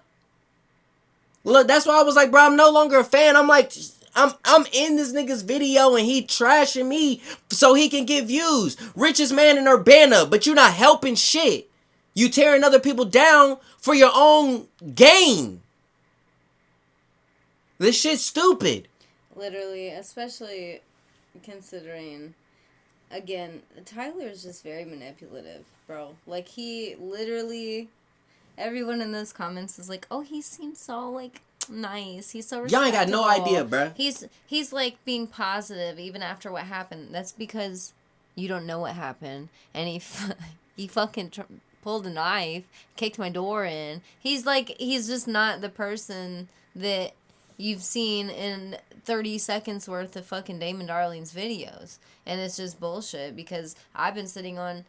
Look, that's why I was like, bro, I'm no longer a fan. I'm like, I'm in this nigga's video and he trashing me so he can get views. Richest man in Urbana, but you're not helping shit. You tearing other people down for your own gain. This shit's stupid. Literally, especially considering, again, Tyler is just very manipulative, bro. Like, he literally, everyone in those comments is like, oh, he seems so, like, nice. He's so respectable. Y'all ain't got no idea, bruh. He's like being positive even after what happened. That's because you don't know what happened. And he fucking pulled a knife, kicked my door in. He's just not the person that you've seen in 30 seconds worth of fucking Damon Darling's videos. And it's just bullshit because I've been sitting on,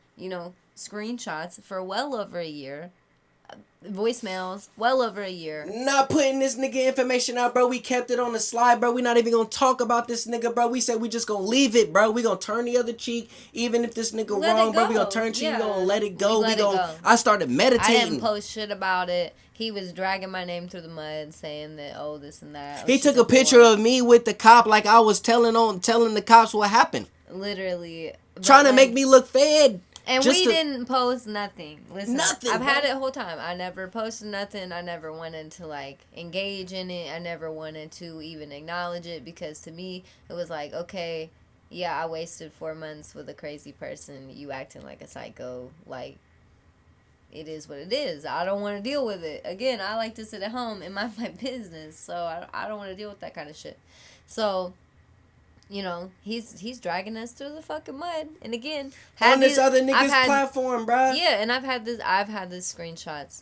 screenshots for well over a year. Voicemails, well over a year. Not putting this nigga information out, bro. We kept it on the slide, bro. We not even gonna talk about this nigga, bro. We said we just gonna leave it, bro. We gonna turn the other cheek, even if this nigga wrong, bro. We gonna turn cheek. We gonna let it go. We gonna. Go. I started meditating. I didn't post shit about it. He was dragging my name through the mud, saying that this and that. He took a picture of me with the cop, like I was telling the cops what happened. Literally, trying to make me look fed. And we didn't post nothing. Listen, nothing. I've had it the whole time. I never posted nothing. I never wanted to, engage in it. I never wanted to even acknowledge it because to me, it was like, okay, yeah, I wasted 4 months with a crazy person. You acting like a psycho. Like, it is what it is. I don't want to deal with it. Again, I like to sit at home and mind my business. So I don't want to deal with that kind of shit. So... he's dragging us through the fucking mud, and again, on this other nigga's platform, bruh. Yeah, and I've had this screenshots,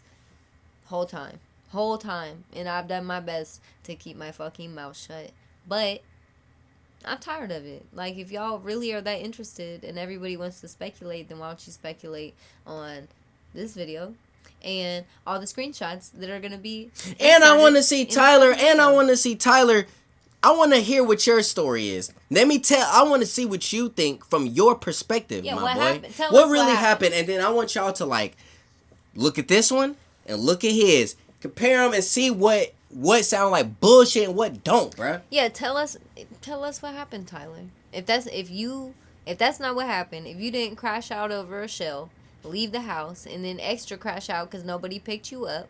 whole time, and I've done my best to keep my fucking mouth shut, but I'm tired of it. Like, if y'all really are that interested, and everybody wants to speculate, then why don't you speculate on this video? And all the screenshots that are gonna be. And I want to see Tyler. I want to hear what your story is. I want to see what you think from your perspective, my boy. Happened? What really happened? And then I want y'all to look at this one and look at his. Compare them and see what sound like bullshit and what don't, bruh. Yeah, tell us what happened, Tyler. If that's not what happened, if you didn't crash out over a shell, leave the house, and then extra crash out because nobody picked you up.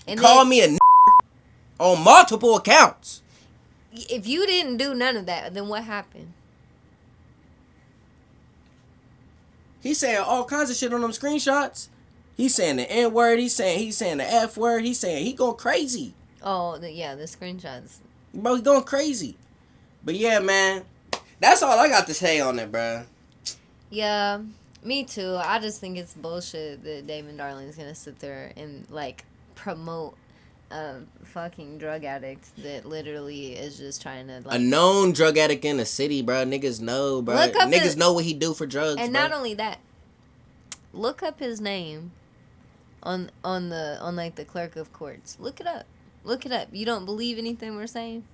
And call me a on multiple accounts. If you didn't do none of that, then what happened? He's saying all kinds of shit on them screenshots. He's saying the N word. He's saying the F word. He's saying he going crazy. Oh, the screenshots. Bro, he going crazy. But yeah, man, that's all I got to say on it, bro. Yeah, me too. I just think it's bullshit that Damon Darling's gonna sit there and promote a fucking drug addict that literally is just trying to a known drug addict in the city, bro. Niggas know, bro. Niggas know what he do for drugs, and bro. not only that, look up his name on the clerk of courts. Look it up. You don't believe anything we're saying?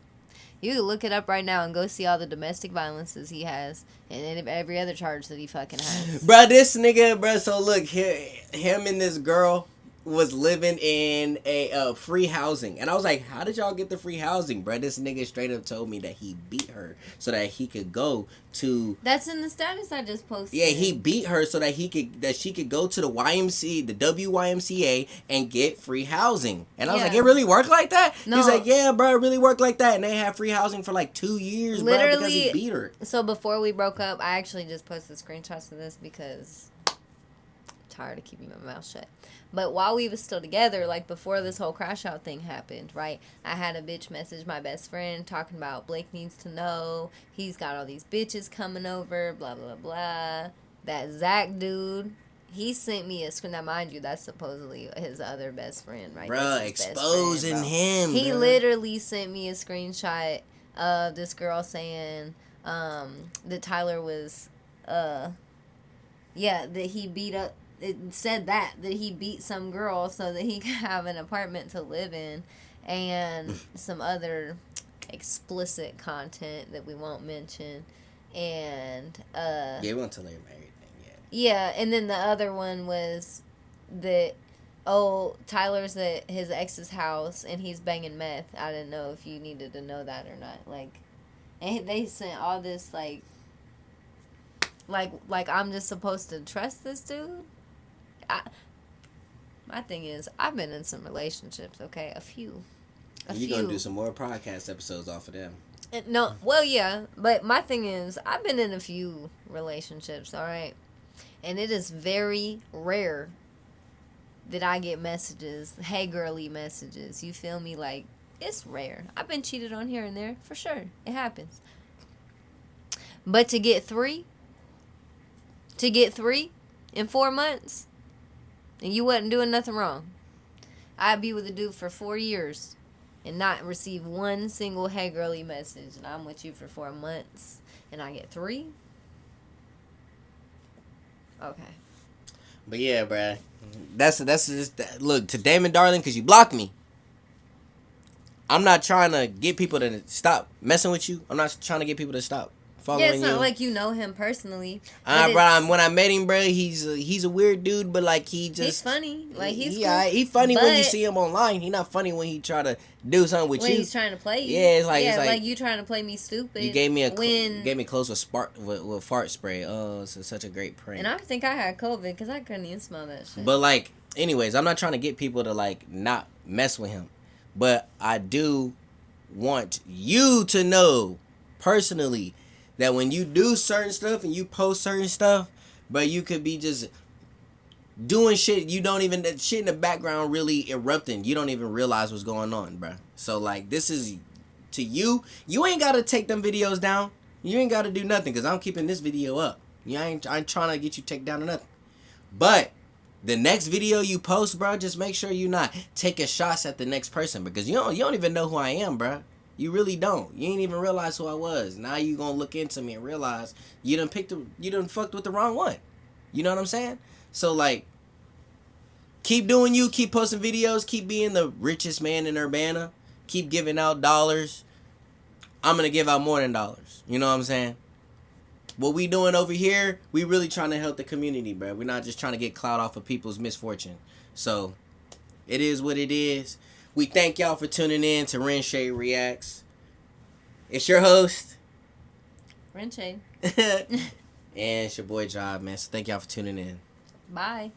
You can look it up right now and go see all the domestic violences he has and every other charge that he fucking has. Bro, this nigga, bro. So look, him and this girl was living in a free housing, and I was like, how did y'all get the free housing, bro? This nigga straight up told me that he beat her so that he could go to. That's in the status I just posted. Yeah, he beat her so that she could go to the WYMCA and get free housing. And I was like, it really worked like that? No. He's like, yeah, bro, it really worked like that. And they had free housing for 2 years, literally, bro, because he beat her. So before we broke up, I actually just posted screenshots of this because I'm tired of keeping my mouth shut. But while we was still together, before this whole crash out thing happened, right, I had a bitch message my best friend talking about Blake needs to know. He's got all these bitches coming over, blah, blah, blah. That Zach dude he sent me a screen. Now, mind you, that's supposedly his other best friend, right? Bruh, That's his best exposing friend, bro. him. He bruh. literally sent me a screenshot of this girl saying that Tyler was, that he beat up. It said that he beat some girl so that he could have an apartment to live in, and some other explicit content that we won't mention, and Yeah, we won't tell him everything yet. yeah, and then the other one was that, Tyler's at his ex's house and he's banging meth. I didn't know if you needed to know that or not. Like, and they sent all this like I'm just supposed to trust this dude. My thing is, I've been in some relationships. Okay, a few. You're gonna do some more podcast episodes off of them. No, well, yeah, but my thing is, I've been in a few relationships, all right? And it is very rare that I get messages, hey girly messages, you feel me? Like, it's rare. I've been cheated on here and there, for sure. It happens. But to get three in 4 months, and you wasn't doing nothing wrong, I'd be with a dude for 4 years and not receive one single hey girly message, and I'm with you for 4 months and I get 3. Okay. But yeah, bruh. That's just look to Damon, darling, because you blocked me. I'm not trying to get people to stop messing with you. I'm not trying to get people to stop following you. Yeah, it's not like you know him personally. Bro, when I met him, bro, he's a weird dude, but like he's funny. Like he's cool. He funny when you see him online. He not funny when he try to do something with when you. He's trying to play you. Yeah, it's like you trying to play me stupid. You gave me close with fart spray. Oh, it's such a great prank. And I think I had COVID because I couldn't even smell that shit. But like, anyways, I'm not trying to get people to like not mess with him, but I do want you to know personally that when you do certain stuff and you post certain stuff, but you could be just doing shit you don't even, that shit in the background really erupting. You don't even realize what's going on, bro. So like, this is to you. You ain't gotta take them videos down. You ain't gotta do nothing because I'm keeping this video up. I ain't trying to get you taken down or nothing. But the next video you post, bro, just make sure you're not taking shots at the next person because you don't even know who I am, bro. You really don't. You ain't even realize who I was. Now you gonna look into me and realize you done fucked with the wrong one. You know what I'm saying? So like, keep doing you, keep posting videos, keep being the richest man in Urbana, keep giving out dollars. I'm gonna give out more than dollars. You know what I'm saying? What we doing over here, we really trying to help the community, bro. We're not just trying to get clout off of people's misfortune. So, it is what it is. We thank y'all for tuning in to Rynshayd Reacts. It's your host, Rynshayd. and it's your boy Job, man. So thank y'all for tuning in. Bye.